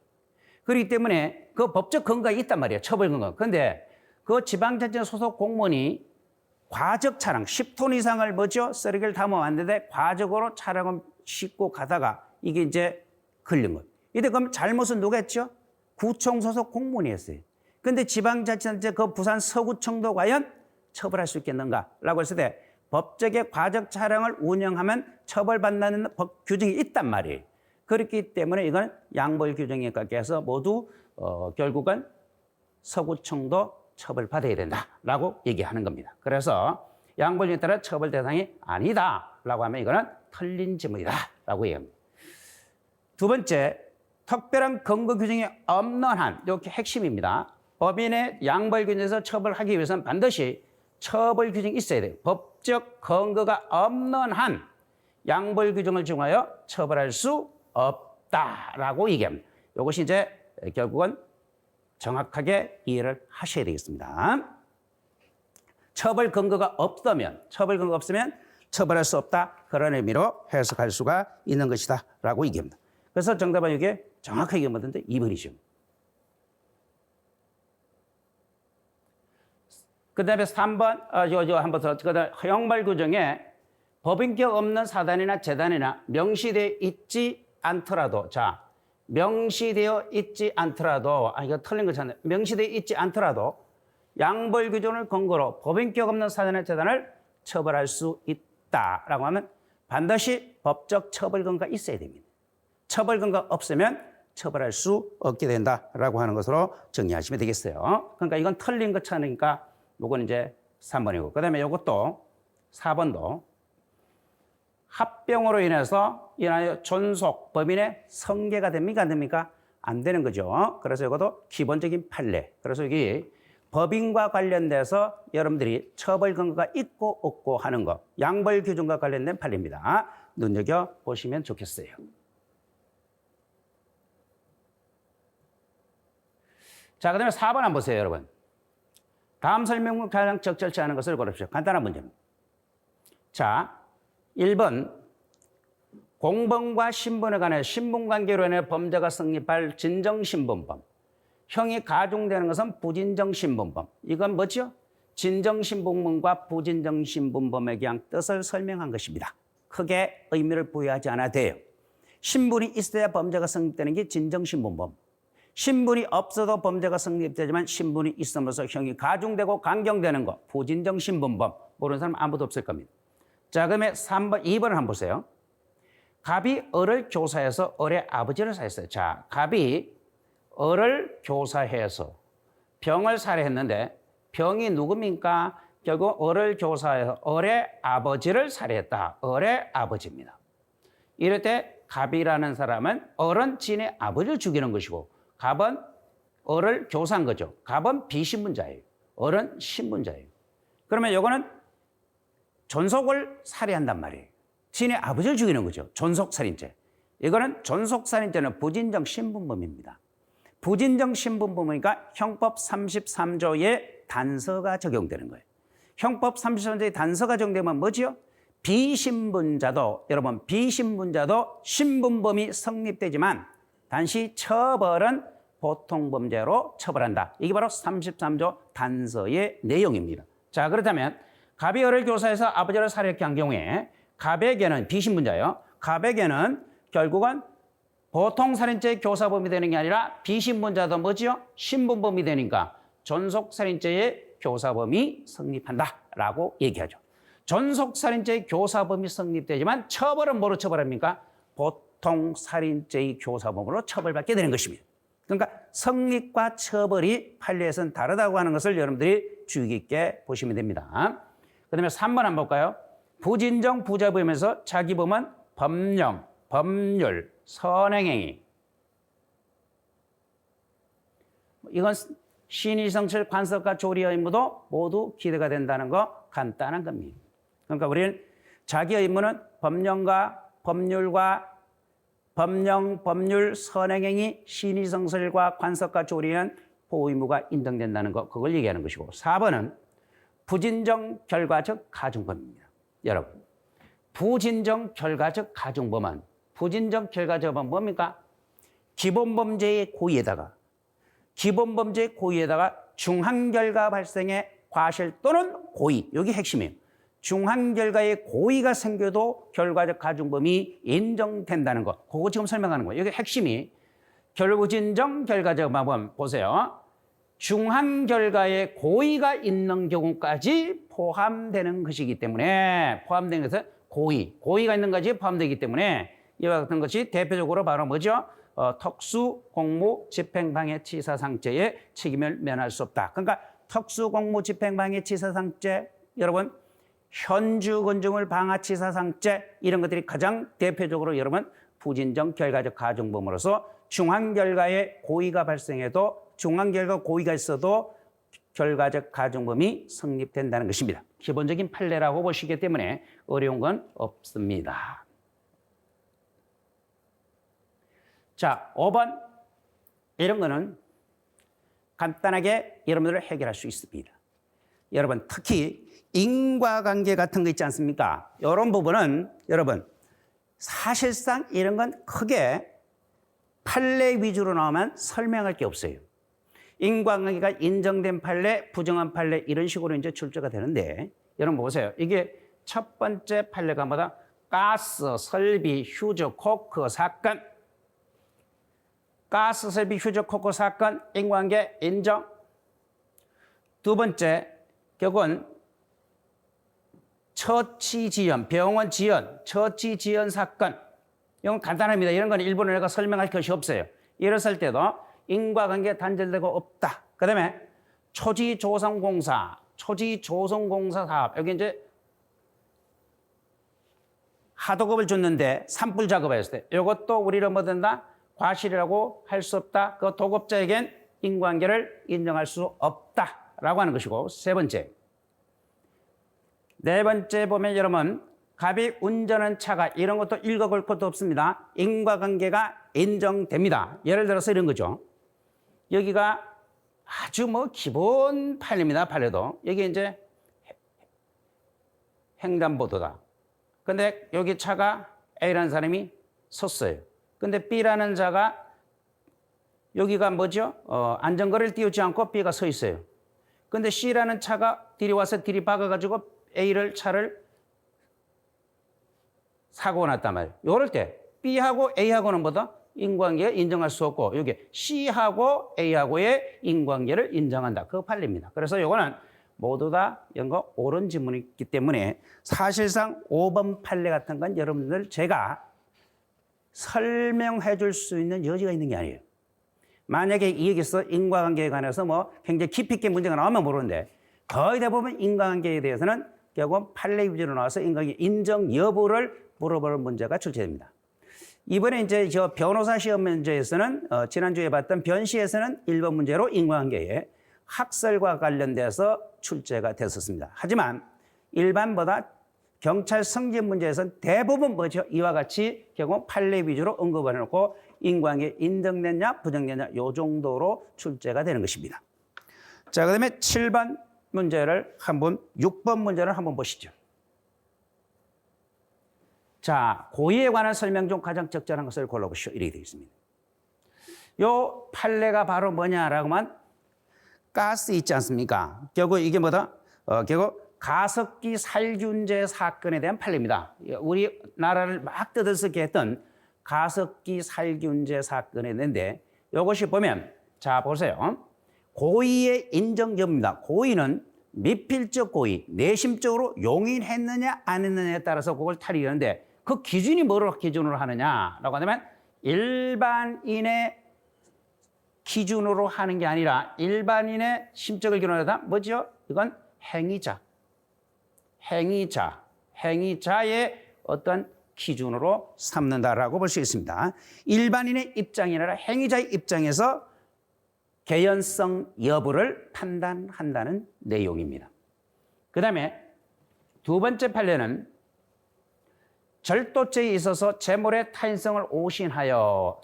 A: 그렇기 때문에 그 법적 근거가 있단 말이에요. 처벌 근거. 그런데 그 지방자치단체 소속 공무원이 과적 차량 10톤 이상을 쓰레기를 담아왔는데 과적으로 차량을 싣고 가다가 이게 이제 걸린 거예요. 이때 그럼 잘못은 누가 했죠? 구청 소속 공무원이 했어요. 그런데 지방자치단체 그 부산 서구청도 과연 처벌할 수 있겠는가라고 했을 때 법적의 과적 차량을 운영하면 처벌받는 법 규정이 있단 말이에요. 그렇기 때문에 이건 양벌 규정에 의해서 모두 결국은 서구청도 처벌받아야 된다라고 얘기하는 겁니다. 그래서 양벌에 따라 처벌 대상이 아니다라고 하면 이거는 틀린 지문이다라고 얘기합니다. 두 번째, 특별한 근거 규정이 없는 한, 이렇게 핵심입니다. 법인의 양벌 규정에서 처벌하기 위해서는 반드시 처벌 규정이 있어야 돼요. 법적 근거가 없는 한 양벌 규정을 적용하여 처벌할 수 없다라고 얘기합니다. 이것이 이제 결국은 정확하게 이해를 하셔야 되겠습니다. 처벌 근거가 없으면 처벌할 수 없다. 그런 의미로 해석할 수가 있는 것이다 라고 얘기합니다. 그래서 정답은 이게 정확하게 뭐든지 2번이죠. 그 다음에 3번, 한번 더, 그 다음에 형벌 규정에 법인격 없는 사단이나 재단이나 명시되어 있지 않더라도, 자, 명시되어 있지 않더라도, 이거 틀린 거잖아요. 명시되어 있지 않더라도 양벌 규정을 근거로 법인격 없는 사단이나 재단을 처벌할 수 있다라고 하면 반드시 법적 처벌 근거가 있어야 됩니다. 처벌 근거가 없으면 처벌할 수 없게 된다라고 하는 것으로 정리하시면 되겠어요. 그러니까 이건 틀린 것 차니까 요건 이제 3번이고, 그 다음에 요것도 4번도 합병으로 인해서 존속, 법인의 성계가 됩니까? 안 됩니까? 안 되는 거죠. 그래서 이것도 기본적인 판례. 그래서 여기 법인과 관련돼서 여러분들이 처벌 근거가 있고 없고 하는 거, 양벌 규정과 관련된 판례입니다. 눈여겨보시면 좋겠어요. 자, 그 다음에 4번 한번 보세요, 여러분. 다음 설명문 가장 적절치 않은 것을 고르십시오. 간단한 문제입니다. 자, 1번. 공범과 신분에 관해 신분관계로 인해 범죄가 성립할 진정신분범. 형이 가중되는 것은 부진정신분범. 이건 뭐죠? 진정신분범과 부진정신분범에 대한 뜻을 설명한 것입니다. 크게 의미를 부여하지 않아도 돼요. 신분이 있어야 범죄가 성립되는 게 진정신분범. 신분이 없어도 범죄가 성립되지만 신분이 있음으로써 형이 가중되고 강경되는 것, 부진정신분범. 모르는 사람 아무도 없을 겁니다. 자, 그러면 3번, 2번을 한번 보세요. 갑이 을을 교사해서 을의 아버지를 살해했어요. 자, 갑이 을을 교사해서 병을 살해했는데 병이 누굽니까? 결국 을을 교사해서 을의 아버지를 살해했다. 을의 아버지입니다. 이럴 때 갑이라는 사람은 을은 진의 아버지를 죽이는 것이고 갑은 을을 교사한 거죠. 갑은 비신분자예요. 을은 신분자예요. 그러면 이거는 존속을 살해한단 말이에요. 진의 아버지를 죽이는 거죠. 존속살인죄. 이거는 존속살인죄는 부진정 신분범입니다. 부진정 신분범이니까 형법 33조의 단서가 적용되는 거예요. 형법 33조의 단서가 적용되면 뭐지요? 비신분자도, 여러분, 비신분자도 신분범이 성립되지만 단시 처벌은 보통범죄로 처벌한다. 이게 바로 33조 단서의 내용입니다. 자, 그렇다면 갑이 을을 교사해서 아버지를 살해했게 한 경우에 갑에게는, 비신분자요, 갑에게는 결국은 보통살인죄의 교사범이 되는 게 아니라 비신분자도 뭐지요? 신분범이 되니까 존속살인죄의 교사범이 성립한다라고 얘기하죠. 존속살인죄의 교사범이 성립되지만 처벌은 뭐로 처벌합니까? 보통살인죄의 교사범으로 처벌받게 되는 것입니다. 그러니까 성립과 처벌이 판례에서는 다르다고 하는 것을 여러분들이 주의 깊게 보시면 됩니다. 그 다음에 3번 한번 볼까요? 부진정 부자범에서 자기범은 법령, 법률, 선행행위. 이건 신의성실 관습과 조리의 의무도 모두 기대가 된다는 거 간단한 겁니다. 그러니까 우리는 자기의 의무는 법령과 법률과 법령, 법률, 선행행위, 신의성실과 관습과 조리는 보호 의무가 인정된다는 거, 그걸 얘기하는 것이고 4번은 부진정 결과적 가중범입니다. 여러분, 부진정 결과적 가중범은 부진정 결과적은 뭡니까? 기본범죄의 고의에다가 중한결과 발생의 과실 또는 고의, 여기 핵심이에요. 중한결과의 고의가 생겨도 결과적 가중범이 인정된다는 것, 그거 지금 설명하는 거예요. 여기 핵심이 결부진정 결과적 범 보세요. 중한 결과에 고의가 있는 경우까지 포함되는 것이기 때문에 포함되는 것은 고의가 있는 것이 포함되기 때문에 이와 같은 것이 대표적으로 바로 뭐죠? 특수공무집행방해치사상죄의 책임을 면할 수 없다. 그러니까 특수공무집행방해치사상죄 여러분 현주건조물 방화치사상죄 이런 것들이 가장 대표적으로 여러분 부진정 결과적 가중범으로서 중한 결과에 고의가 발생해도 중한 결과 고의가 있어도 결과적 가중범이 성립된다는 것입니다. 기본적인 판례라고 보시기 때문에 어려운 건 없습니다. 자, 5번 이런 거는 간단하게 여러분들 해결할 수 있습니다. 여러분 특히 인과관계 같은 거 있지 않습니까? 이런 부분은 여러분 사실상 이런 건 크게 판례 위주로 나오면 설명할 게 없어요. 인과관계가 인정된 판례, 부정한 판례 이런 식으로 이제 출제가 되는데 여러분 보세요. 이게 첫 번째 판례가 뭐다? 가스, 설비, 휴즈, 코크 사건. 가스, 설비, 휴즈, 코크 사건 인과관계 인정. 두 번째 결국은 처치 지연, 병원 지연, 처치 지연 사건. 이건 간단합니다. 이런 건 일본어 내가 설명할 것이 없어요. 이랬을 때도 인과관계 단절되고 없다. 그 다음에 초지조성공사 사업. 여기 이제 하도급을 줬는데 산불 작업을 했을 때 이것도 우리를 뭐 된다? 과실이라고 할 수 없다. 그 도급자에겐 인과관계를 인정할 수 없다라고 하는 것이고 세 번째. 네 번째 보면 여러분 갑이 운전한 차가 이런 것도 읽어볼 것도 없습니다. 인과관계가 인정됩니다. 예를 들어서 이런 거죠. 여기가 아주 뭐 기본 판례입니다. 판례도. 여기 이제 횡단보도다. 근데 여기 차가 A라는 사람이 섰어요. 근데 B라는 자가 여기가 뭐죠? 안전거리를 띄우지 않고 B가 서 있어요. 근데 C라는 차가 들이와서 들이박아가지고 차를 사고가 났단 말이에요. 이럴 때 B하고 A하고는 뭐다? 인과관계 인정할 수 없고 여기 C하고 A하고의 인과관계를 인정한다. 그 판례입니다. 그래서 이거는 모두 다 이런 거 옳은 지문이기 때문에 사실상 5번 판례 같은 건 여러분들 제가 설명해 줄 수 있는 여지가 있는 게 아니에요. 만약에 여기서 인과관계에 관해서 뭐 굉장히 깊이 있게 문제가 나오면 모르는데 거의 대부분 인과관계에 대해서는 결국 판례 위주로 나와서 인과관계 인정 여부를 물어보는 문제가 출제됩니다. 이번에 이제 저 변호사 시험 문제에서는 지난주에 봤던 변시에서는 1번 문제로 인과관계에 학설과 관련돼서 출제가 됐었습니다. 하지만 일반보다 경찰 승진 문제에서는 대부분 뭐죠? 이와 같이 결국 판례 위주로 언급을 해놓고 인과관계 인정됐냐 부정됐냐 이 정도로 출제가 되는 것입니다. 자, 그다음에 7번 문제를 6번 문제를 한번 보시죠. 자, 고의에 관한 설명 중 가장 적절한 것을 골라보시오. 이렇게 되어 있습니다. 요 판례가 바로 뭐냐라고 하면 가스 있지 않습니까? 결국 이게 뭐다? 결국 가습기 살균제 사건에 대한 판례입니다. 우리나라를 막 떠들썩게 했던 가습기 살균제 사건에 있는데 이것이 보면 자 보세요. 고의의 인정 여부입니다. 고의는 미필적 고의, 내심적으로 용인했느냐 안 했느냐에 따라서 그걸 타리는데 그 기준이 뭐로 기준으로 하느냐라고 하면 일반인의 기준으로 하는 게 아니라 일반인의 심적을 기준으로 뭐죠? 이건 행위자의 어떤 기준으로 삼는다라고 볼 수 있습니다. 일반인의 입장이 아니라 행위자의 입장에서 개연성 여부를 판단한다는 내용입니다. 그 다음에 두 번째 판례는 절도죄에 있어서 재물의 타인성을 오신하여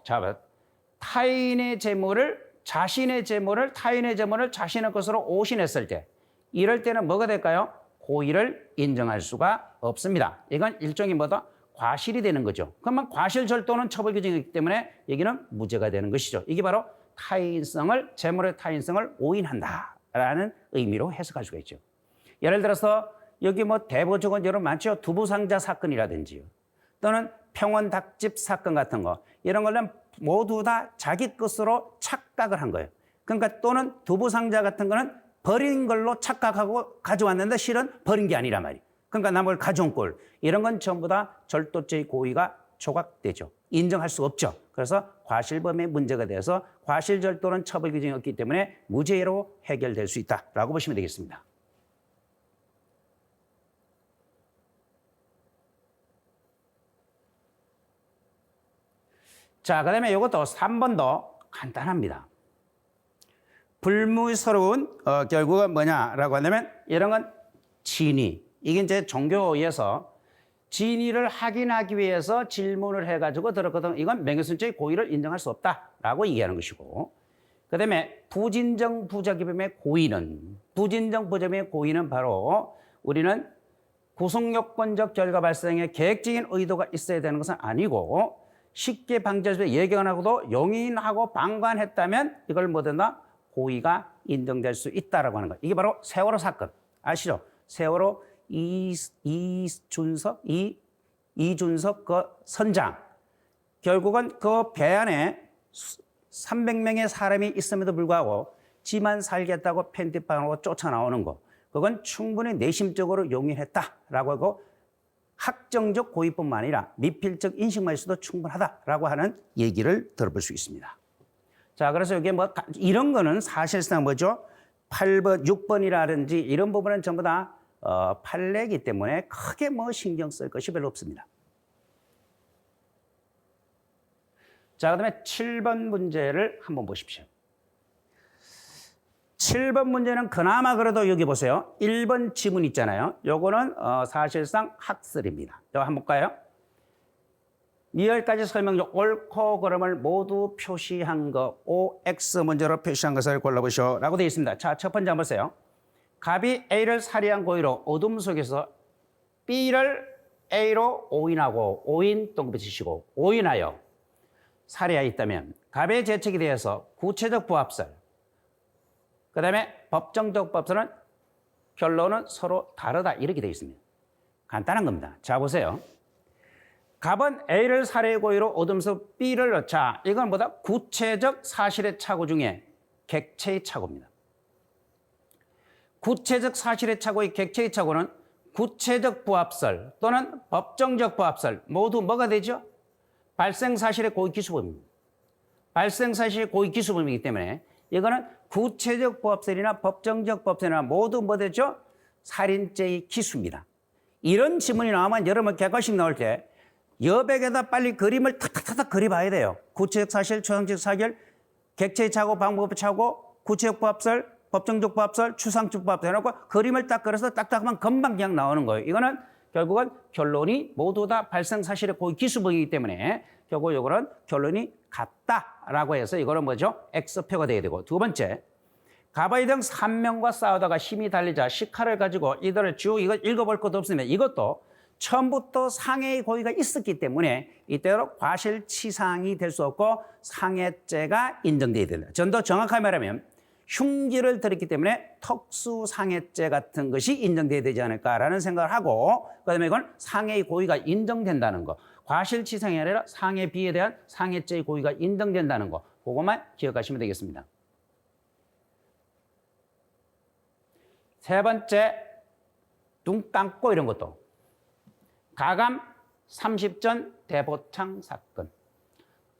A: 타인의 재물을 자신의 재물을 타인의 재물을 자신의 것으로 오신했을 때 이럴 때는 뭐가 될까요? 고의를 인정할 수가 없습니다. 이건 일종의 뭐다? 과실이 되는 거죠. 그러면 과실 절도는 처벌 규정이기 때문에 여기는 무죄가 되는 것이죠. 이게 바로 타인성을 재물의 타인성을 오인한다라는 의미로 해석할 수가 있죠. 예를 들어서 여기 뭐 대표적인 여러분 많죠. 두부상자 사건이라든지요. 또는 평원 닭집 사건 같은 거 이런 거는 모두 다 자기 것으로 착각을 한 거예요. 그러니까 또는 두부 상자 같은 거는 버린 걸로 착각하고 가져왔는데 실은 버린 게 아니란 말이에요. 그러니까 남을 가져온 꼴. 이런 건 전부 다 절도죄의 고의가 조각되죠. 인정할 수 없죠. 그래서 과실범의 문제가 돼서 과실절도는 처벌 규정이 없기 때문에 무죄로 해결될 수 있다라고 보시면 되겠습니다. 자, 그 다음에 이것도 3번도 간단합니다. 불미스러운 결국은 뭐냐라고 한다면 이런 건 진위. 이게 이제 종교에서 진위를 확인하기 위해서 질문을 해가지고 들었거든. 이건 명예훼손죄의 고의를 인정할 수 없다라고 얘기하는 것이고, 그 다음에 부진정 부작위범의 고의는 바로 우리는 구성요건적 결과 발생에 계획적인 의도가 있어야 되는 것은 아니고 쉽게 방지할 수 있는 예견하고도 용인하고 방관했다면 이걸 뭐든다 고의가 인정될 수 있다라고 하는 거예요. 이게 바로 세월호 사건 아시죠? 세월호 이준석 그 선장 결국은 그 배 안에 300명의 사람이 있음에도 불구하고 지만 살겠다고 팬티판으로 쫓아나오는 거 그건 충분히 내심적으로 용인했다라고 하고 학정적 고의뿐만 아니라 미필적 인식만 있어도 충분하다라고 하는 얘기를 들어볼 수 있습니다. 자, 그래서 이게 뭐 이런 거는 사실상 뭐죠? 8번, 6번이라든지 이런 부분은 전부 다 판례이기 때문에 크게 뭐 신경 쓸 것이 별로 없습니다. 자, 그다음에 7번 문제를 한번 보십시오. 7번 문제는 그나마 그래도 여기 보세요. 1번 지문 있잖아요. 요거는 사실상 학설입니다. 이거 한번 볼까요? 2열까지 설명조 옳고 그름을 모두 표시한 거 OX 문제로 표시한 것을 골라보시오 라고 되어 있습니다. 자, 첫 번째 한번 보세요. 갑이 A를 살해한 고의로 어둠 속에서 B를 A로 오인하고 오인 동그랗게 치시고 오인하여 살해하였다면 갑의 죄책에 대해서 구체적 부합설 그 다음에 법정적 부합설은 결론은 서로 다르다 이렇게 되어 있습니다. 간단한 겁니다. 자, 보세요. 갑은 A를 살해 고의로 얻으면서 B를 넣자. 이건 뭐다? 구체적 사실의 착오 중에 객체의 착오입니다. 구체적 사실의 착오의 객체의 착오는 구체적 부합설 또는 법정적 부합설 모두 뭐가 되죠? 발생사실의 고의기수범입니다. 발생사실의 고의기수범이기 때문에 이거는 구체적 부합설이나 법정적 부합설이나 모두 뭐 되죠? 살인죄의 기수입니다. 이런 지문이 나오면 여러분 객관식 나올 때 여백에다 빨리 그림을 탁탁탁 그려봐야 돼요. 구체적 사실, 추상적 사실, 객체의 착오, 방법의 착오, 구체적 부합설, 법정적 부합설, 추상적 부합설 해놓고 그림을 딱 그려서 딱딱하면 금방 그냥 나오는 거예요. 이거는 결국은 결론이 모두 다 발생 사실의 고의 기수범이기 때문에 결국 이거는 결론이 같다라고 해서 이거는 뭐죠? X표가 돼야 되고 두 번째 가바이 등 3명과 싸우다가 힘이 달리자 식칼을 가지고 이들을 쭉 이거 읽어볼 것도 없으면 이것도 처음부터 상해의 고의가 있었기 때문에 이때로 과실치상이 될 수 없고 상해죄가 인정돼야 된다. 좀 더 정확하게 말하면 흉기를 들였기 때문에 특수상해죄 같은 것이 인정돼야 되지 않을까라는 생각을 하고 그다음에 이건 상해의 고의가 인정된다는 거. 과실치상이 아니라 상해비에 대한 상해죄의 고의가 인정된다는 거. 그것만 기억하시면 되겠습니다. 세 번째, 눈 감고 이런 것도. 가감 30전 대보창 사건.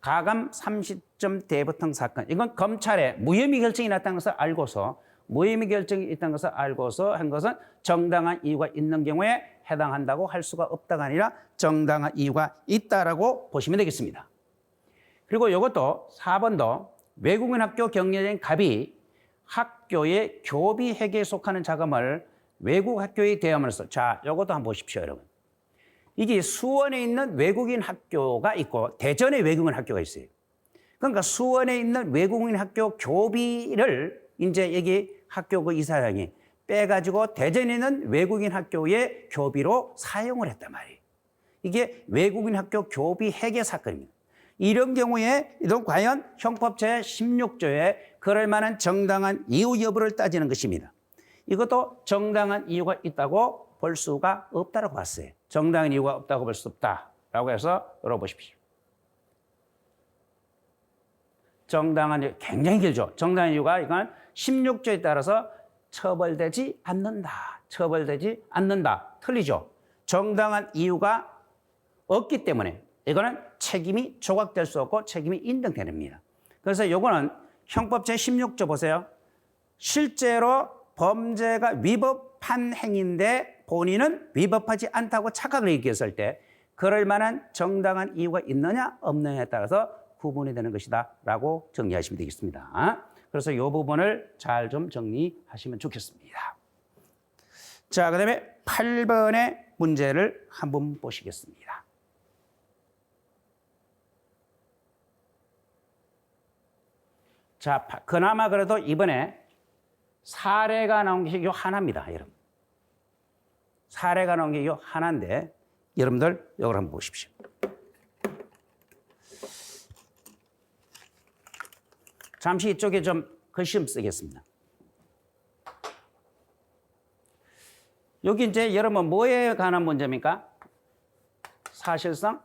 A: 가감 30점 대보탕 사건. 이건 검찰에 무혐의 결정이 났다는 것을 알고서 무혐의 결정이 있다는 것을 알고서 한 것은 정당한 이유가 있는 경우에 해당한다고 할 수가 없다가 아니라 정당한 이유가 있다라고 보시면 되겠습니다. 그리고 이것도 4번도 외국인 학교 경력인 갑이 학교의 교비 회계에 속하는 자금을 외국 학교에 대함으로써 자, 이것도 한번 보십시오, 여러분. 이게 수원에 있는 외국인 학교가 있고 대전에 외국인 학교가 있어요. 그러니까 수원에 있는 외국인 학교 교비를 이제 여기 학교 그 이사장이 빼가지고 대전에 있는 외국인 학교의 교비로 사용을 했단 말이에요. 이게 외국인 학교 교비 회계 사건입니다. 이런 경우에 이건 과연 형법 제16조에 그럴 만한 정당한 이유 여부를 따지는 것입니다. 이것도 정당한 이유가 있다고 볼 수가 없다고 봤어요. 정당한 이유가 없다고 볼 수 없다라고 해서 열어보십시오. 정당한 이유, 굉장히 길죠. 정당한 이유가 이건 16조에 따라서 처벌되지 않는다. 처벌되지 않는다. 틀리죠. 정당한 이유가 없기 때문에 이거는 책임이 조각될 수 없고 책임이 인정됩니다. 그래서 이거는 형법 제16조 보세요. 실제로 범죄가 위법한 행위인데 본인은 위법하지 않다고 착각을 일으켰을 때 그럴 만한 정당한 이유가 있느냐 없느냐에 따라서 구분이 되는 것이다 라고 정리하시면 되겠습니다. 그래서 이 부분을 잘 좀 정리하시면 좋겠습니다. 자, 그 다음에 8번의 문제를 한번 보시겠습니다. 자, 그나마 그래도 이번에 사례가 나온 게 요 하나입니다, 여러분. 사례가 나온 게 요 하나인데 여러분들 이걸 한번 보십시오. 잠시 이쪽에 좀 글씨 좀 쓰겠습니다. 여기 이제 여러분 뭐에 관한 문제입니까? 사실상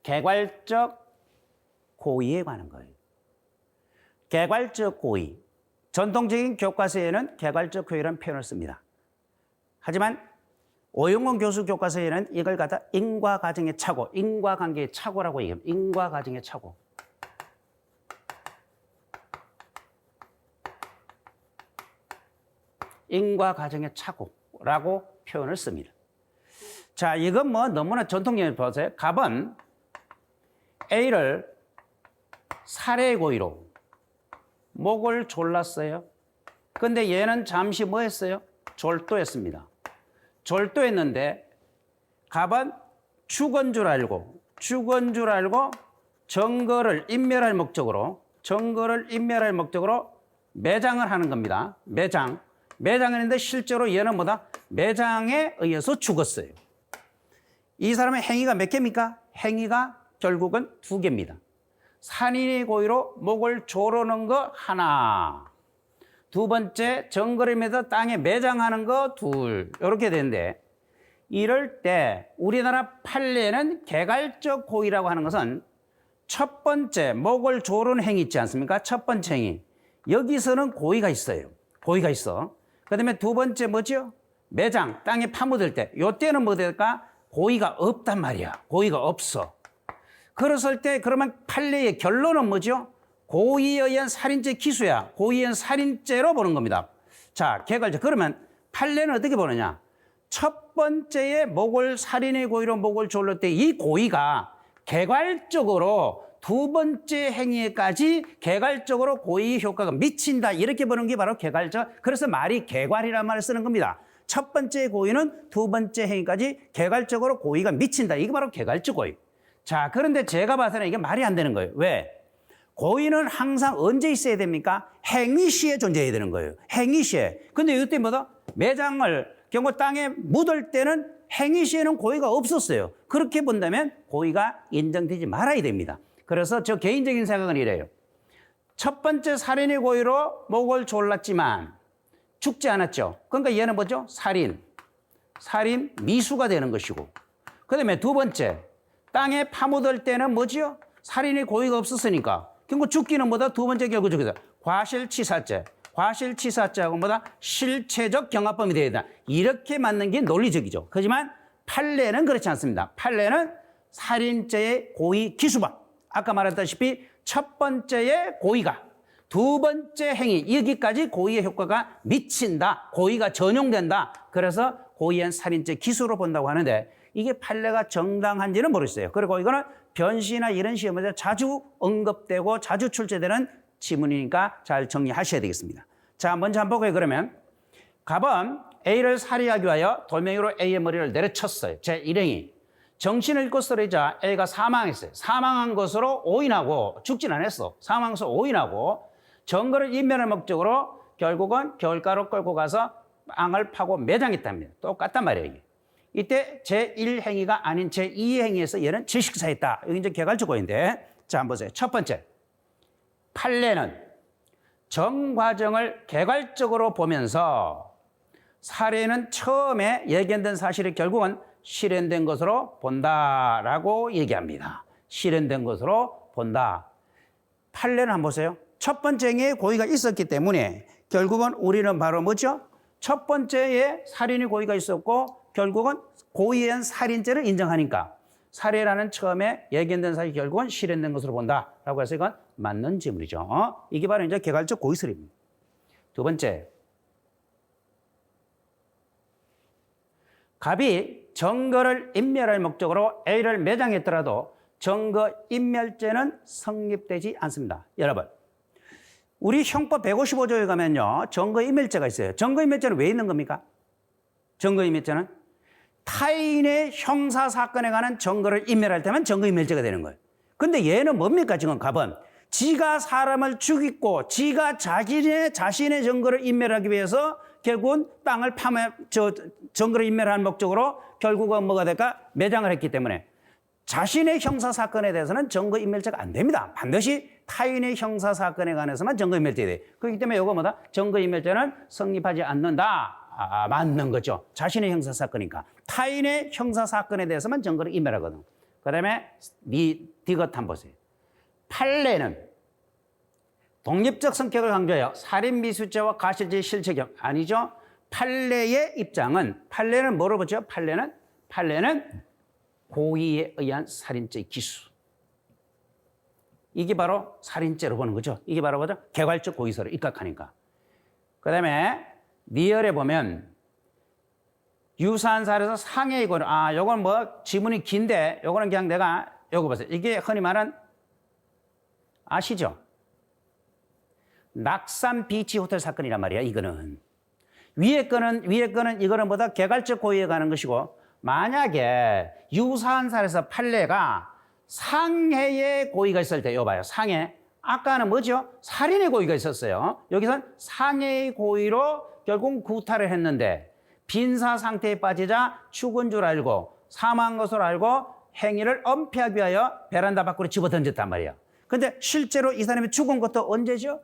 A: 개괄적 고의에 관한 거예요. 개괄적 고의. 전통적인 교과서에는 개괄적 고의라는 표현을 씁니다. 하지만 오영곤 교수 교과서에는 이걸 갖다 인과과정의 착오, 인과관계의 착오라고 얘기합니다. 인과과정의 착오. 인과과정의 착오라고 표현을 씁니다. 자, 이건 뭐 너무나 전통적인 보세요. 갑은 A를 살해 고의로 목을 졸랐어요. 근데 얘는 잠시 뭐 했어요? 졸도했습니다. 졸도했는데 갑은 죽은 줄 알고 증거를 인멸할 목적으로 매장을 하는 겁니다. 매장을 했는데 실제로 얘는 뭐다? 매장에 의해서 죽었어요. 이 사람의 행위가 몇 개입니까? 행위가 결국은 2개입니다. 살인의 고의로 목을 조르는 거 하나. 2번째, 정거림에서 땅에 매장하는 거 2. 이렇게 되는데 이럴 때 우리나라 판례는 개괄적 고의라고 하는 것은 첫 번째, 목을 조르는 행위 있지 않습니까? 첫 번째 행위. 여기서는 고의가 있어요. 고의가 있어. 그 다음에 2번째 뭐죠? 매장, 땅에 파묻을 때. 이때는 뭐 될까? 고의가 없단 말이야. 고의가 없어. 그랬을 때 그러면 판례의 결론은 뭐죠? 고의에 의한 살인죄 기수야. 고의에 의한 살인죄로 보는 겁니다. 자, 개괄적. 그러면 판례는 어떻게 보느냐? 첫 번째에 살인의 고의로 목을 졸를 때 이 고의가 개괄적으로 2번째 행위에까지 개괄적으로 고의 효과가 미친다. 이렇게 보는 게 바로 개괄적. 그래서 말이 개괄이라는 말을 쓰는 겁니다. 첫 번째 고의는 2번째 행위까지 개괄적으로 고의가 미친다. 이게 바로 개괄적 고의. 자, 그런데 제가 봐서는 이게 말이 안 되는 거예요. 왜? 고의는 항상 언제 있어야 됩니까? 행위 시에 존재해야 되는 거예요. 행위 시에. 근데 이때 뭐다? 매장을 경고 땅에 묻을 때는 행위 시에는 고의가 없었어요. 그렇게 본다면 고의가 인정되지 말아야 됩니다. 그래서 저 개인적인 생각은 이래요. 첫 번째 살인의 고의로 목을 졸랐지만 죽지 않았죠. 그러니까 얘는 뭐죠? 살인 미수가 되는 것이고. 그 다음에 2번째, 땅에 파묻을 때는 뭐죠? 살인의 고의가 없었으니까. 결국 죽기는 뭐다? 2번째 결국 죽이다. 과실치사죄하고 뭐다? 실체적 경합범이 되어야 된다. 이렇게 맞는 게 논리적이죠. 하지만 판례는 그렇지 않습니다. 판례는 살인죄의 고의 기수범. 아까 말했다시피 첫 번째의 고의가 2번째 행위, 여기까지 고의의 효과가 미친다. 고의가 전용된다. 그래서 고의한 살인죄 기수로 본다고 하는데 이게 판례가 정당한지는 모르겠어요. 그리고 이거는 변시나 이런 시험에서 자주 언급되고 자주 출제되는 지문이니까 잘 정리하셔야 되겠습니다. 자, 먼저 한번 보고요. 그러면 갑은 A를 살해하기 위하여 돌멩이로 A의 머리를 내려쳤어요. 제1행위. 정신을 잃고 쓰러지자 A가 사망했어요. 사망한 것으로 오인하고 죽진 않았어. 사망한 것으로 오인하고 증거를 인멸할 목적으로 결국은 겨울가로 끌고 가서 빵을 파고 매장했답니다. 똑같단 말이에요. 이게. 이때 제1행위가 아닌 제2행위에서 얘는 질식사했다. 여기 이제 개괄적 고의인데. 자, 한번 보세요. 첫 번째. 판례는 전 과정을 개괄적으로 보면서 살해는 처음에 예견된 사실이 결국은 실현된 것으로 본다라고 얘기합니다. 실현된 것으로 본다. 판례를 한번 보세요. 첫 번째 행위에 고의가 있었기 때문에 결국은 우리는 바로 뭐죠? 첫 번째에 살인의 고의가 있었고 결국은 고의에 의한 살인죄를 인정하니까 살해라는 처음에 예견된 사실이 결국은 실현된 것으로 본다라고 해서 이건 맞는 지문이죠. 이게 바로 이제 개괄적 고의설입니다. 두 번째, 갑이 증거를 인멸할 목적으로 A를 매장했더라도 증거 인멸죄는 성립되지 않습니다. 여러분, 우리 형법 155조에 가면요, 증거 인멸죄가 있어요. 증거 인멸죄는 왜 있는 겁니까? 증거 인멸죄는 타인의 형사 사건에 관한 증거를 인멸할 때만 증거 인멸죄가 되는 거예요. 근데 얘는 뭡니까? 지금 갑은 지가 사람을 죽이고 지가 자신의 증거를 인멸하기 위해서 결국은 땅을 증거를 인멸하는 목적으로 결국은 뭐가 될까? 매장을 했기 때문에 자신의 형사 사건에 대해서는 증거 인멸죄가 안 됩니다. 반드시 타인의 형사 사건에 관해서만 증거 인멸죄가 돼. 그렇기 때문에 이거 뭐다? 증거 인멸죄는 성립하지 않는다. 맞는 거죠. 자신의 형사 사건이니까. 타인의 형사 사건에 대해서만 증거를 인멸하거든. 그 다음에 디귿 한번 보세요. 판례는 독립적 성격을 강조해요. 살인미수죄와 가실죄의 실체경 아니죠. 판례의 입장은 판례는 뭐로 보죠? 판례는 고의에 의한 살인죄의 기수. 이게 바로 살인죄로 보는 거죠. 이게 바로 뭐죠? 개괄적 고의설을 입각하니까. 그 다음에 리얼에 보면 유사한 사례에서 상해의 고의. 요건 뭐 지문이 긴데 요거는 그냥 내가 요거 보세요. 이게 흔히 말하는 아시죠? 낙산 비치 호텔 사건이란 말이야. 이거는 위에 거는 이거는 보다 개괄적 고의에 가는 것이고 만약에 유사한 사례에서 판례가 상해의 고의가 있을 때, 이거 봐요. 상해. 아까는 뭐죠? 살인의 고의가 있었어요. 여기선 상해의 고의로 결국 구타를 했는데 빈사 상태에 빠지자 죽은 줄 알고 사망한 것으로 알고 행위를 은폐하기 위하여 베란다 밖으로 집어던졌단 말이에요. 근데 실제로 이 사람이 죽은 것도 언제죠?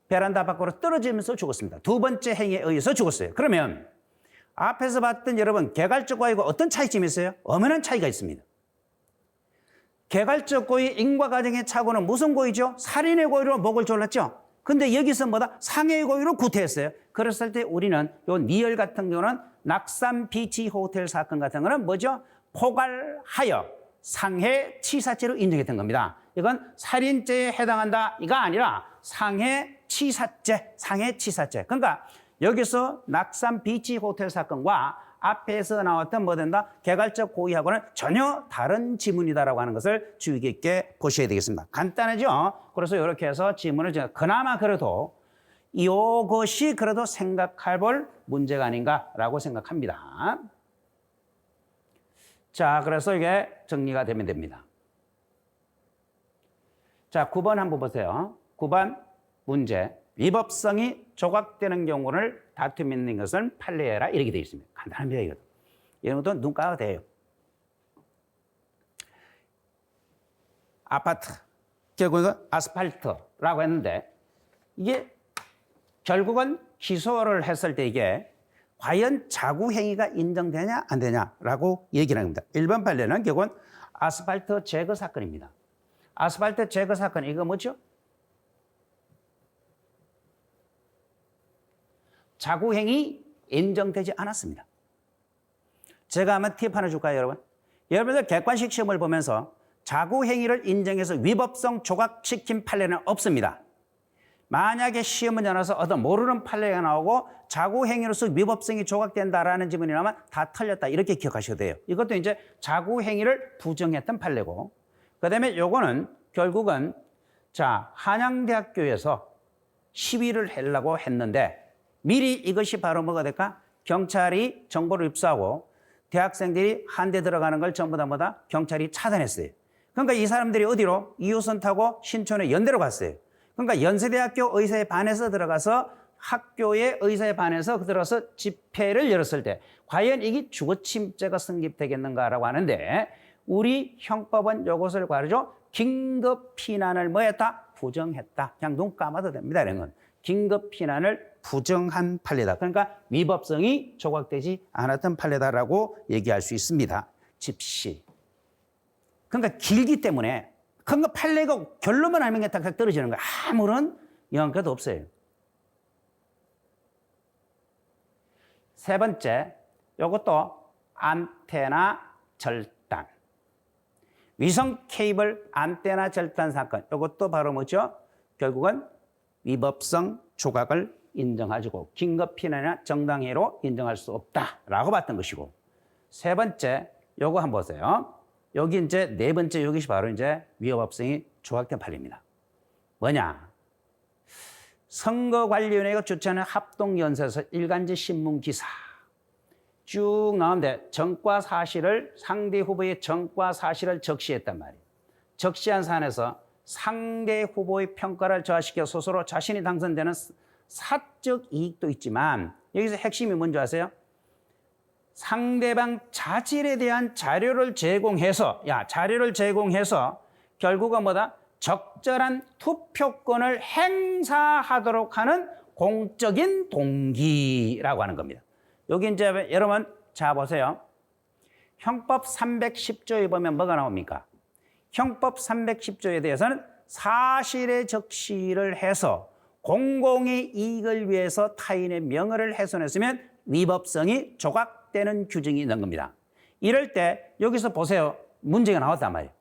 A: 베란다 밖으로 떨어지면서 죽었습니다. 두 번째 행위에 의해서 죽었어요. 그러면 앞에서 봤던 여러분 개괄적 고의가 어떤 차이점이 있어요? 엄연한 차이가 있습니다. 개괄적 고의 인과 과정의 착오는 무슨 고의죠? 살인의 고의로 목을 졸랐죠? 근데 여기서 뭐다? 상해의 고의로 구태했어요. 그랬을 때 우리는 요 니얼 같은 경우는 낙산 비치 호텔 사건 같은 거는 뭐죠? 포괄하여 상해 치사죄로 인정했던 겁니다. 이건 살인죄에 해당한다 이가 아니라 상해 치사죄. 그러니까 여기서 낙산 비치 호텔 사건과 앞에서 나왔던 뭐 된다? 개괄적 고의하고는 전혀 다른 지문이다라고 하는 것을 주의 깊게 보셔야 되겠습니다. 간단하죠? 그래서 이렇게 해서 지문을 그나마 그래도 이것이 그래도 생각해 볼 문제가 아닌가라고 생각합니다. 자, 그래서 이게 정리가 되면 됩니다. 자, 9번 한번 보세요. 9번 문제. 위법성이 조각되는 경우를 다툼이 있는 것은 판례해라. 이렇게 되어 있습니다. 간단합니다. 이것도. 이런 것도 눈가가 돼요. 아파트. 결국은 아스팔트라고 했는데 이게 결국은 기소를 했을 때 이게 과연 자구행위가 인정되냐 안 되냐라고 얘기를 합니다. 1번 판례는 결국은 아스팔트 제거 사건입니다. 아스팔트 제거 사건 이거 뭐죠? 자구행위 인정되지 않았습니다. 제가 한번 팁 하나 줄까요, 여러분? 여러분들 객관식 시험을 보면서 자구행위를 인정해서 위법성 조각시킨 판례는 없습니다. 만약에 시험 문제 나와서 어떤 모르는 판례가 나오고 자구행위로서 위법성이 조각된다라는 지문이 나오면 다 틀렸다. 이렇게 기억하셔도 돼요. 이것도 이제 자구행위를 부정했던 판례고. 그 다음에 요거는 결국은 한양대학교에서 시위를 하려고 했는데 미리 이것이 바로 뭐가 될까? 경찰이 정보를 입수하고 대학생들이 한 대 들어가는 걸 전부 다 경찰이 차단했어요. 그러니까 이 사람들이 어디로? 2호선 타고 신촌의 연대로 갔어요. 그러니까 연세대학교 의사의 반에서 들어가서 학교의 의사의 반에서 들어서 집회를 열었을 때 과연 이게 주거침입죄가 성립되겠는가라고 하는데 우리 형법은 이것을 가르쳐 긴급 피난을 뭐 했다? 부정했다. 그냥 눈 감아도 됩니다. 이런 건. 긴급 피난을 부정한 판례다. 그러니까 위법성이 조각되지 않았던 판례다라고 얘기할 수 있습니다. 집시. 그러니까 길기 때문에 그러니까 판례가 결론만 알면 딱 떨어지는 거예요. 아무런 영향가도 없어요. 세 번째, 이것도 안테나 절단. 위성 케이블 안테나 절단 사건. 이것도 바로 뭐죠? 결국은 위법성 조각을 인정하고 긴급피난이나 정당해로 인정할 수 없다라고 봤던 것이고. 세 번째, 요거 한번 보세요. 여기 이제 네 번째 이것이 바로 이제 위법성이 조각된 판례입니다. 뭐냐? 선거관리위원회가 주최하는 합동연설에서 일간지 신문 기사 쭉 나오는데 정과 사실을 상대 후보의 정과 사실을 적시했단 말이에요. 적시한 사안에서 상대 후보의 평가를 저하시켜 스스로 자신이 당선되는 사적 이익도 있지만 여기서 핵심이 뭔지 아세요? 상대방 자질에 대한 자료를 제공해서 결국은 뭐다? 적절한 투표권을 행사하도록 하는 공적인 동기라고 하는 겁니다. 여기 이제 여러분 자 보세요. 형법 310조에 보면 뭐가 나옵니까? 형법 310조에 대해서는 사실의 적시를 해서 공공의 이익을 위해서 타인의 명예를 훼손했으면 위법성이 조각되는 규정이 있는 겁니다. 이럴 때 여기서 보세요. 문제가 나왔단 말이에요.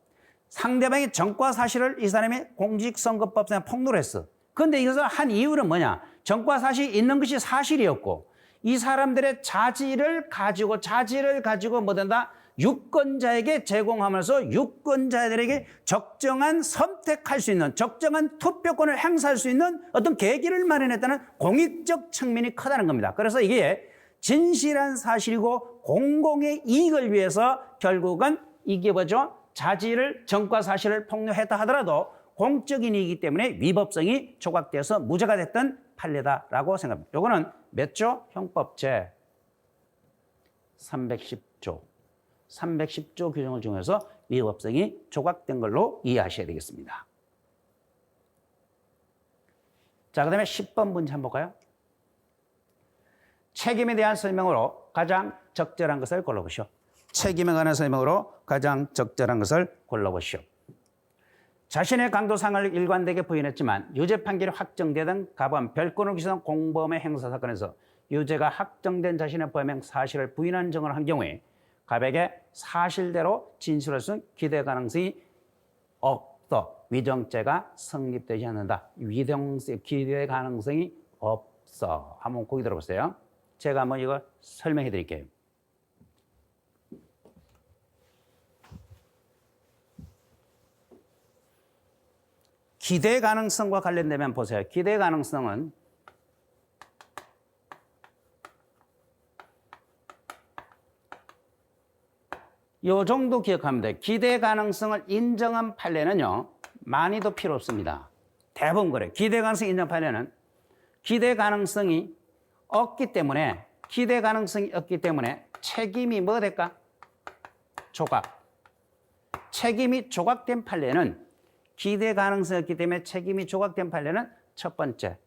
A: 상대방의 정과 사실을 이 사람이 공직선거법상 폭로를 했어. 그런데 이것을 한 이유는 뭐냐? 정과 사실이 있는 것이 사실이었고 이 사람들의 자질을 가지고 뭐 된다? 유권자에게 제공하면서 유권자들에게 적정한 선택할 수 있는 적정한 투표권을 행사할 수 있는 어떤 계기를 마련했다는 공익적 측면이 크다는 겁니다. 그래서 이게 진실한 사실이고 공공의 이익을 위해서 결국은 이게 뭐죠? 자질을 정과 사실을 폭로했다 하더라도 공적인 이익이기 때문에 위법성이 조각되어서 무죄가 됐던 판례다라고 생각합니다. 이거는 몇 조? 형법 제 310조. 310조 규정을 중에서 위법성이 조각된 걸로 이해하셔야 되겠습니다. 자, 그 다음에 10번 문제 한번 볼까요? 책임에 대한 설명으로 가장 적절한 것을 골라보시오. 책임에 관한 설명으로 가장 적절한 것을 골라보시오. 자신의 강도상을 일관되게 부인했지만 유죄 판결이 확정되던 갑은 별건을 기소한 공범의 행사 사건에서 유죄가 확정된 자신의 범행 사실을 부인한 정을 한 경우에 갑에게 사실대로 진술할 수 있는 기대 가능성이 없어. 위정죄가 성립되지 않는다. 기대 가능성이 없어. 한번 거기 들어보세요. 제가 한번 이걸 설명해 드릴게요. 기대 가능성과 관련되면 보세요. 기대 가능성은 요 정도 기억하면 돼요. 기대 가능성을 인정한 판례는요, 많이도 필요 없습니다. 대부분 그래요. 기대 가능성 인정 판례는 기대 가능성이 없기 때문에 책임이 뭐가 될까? 조각. 책임이 조각된 판례는 기대 가능성이었기 때문에 책임이 조각된 판례는 첫 번째.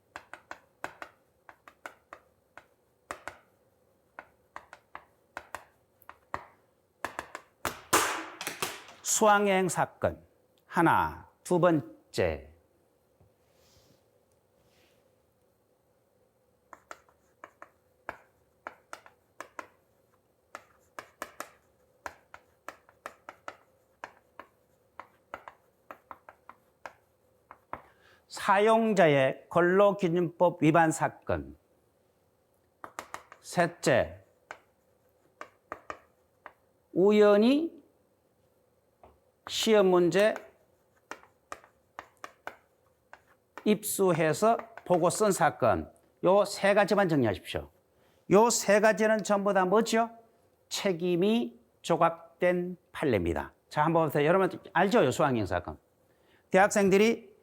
A: 수학여행 사건. 하나. 두 번째. 사용자의 근로기준법 위반 사건. 셋째, 우연히 시험 문제 입수해서 보고 쓴 사건. 요 세 가지만 정리하십시오. 요 세 가지는 전부 다 뭐죠? 책임이 조각된 판례입니다. 자, 한번 보세요. 여러분 알죠? 요 수학여행 사건. 대학생들이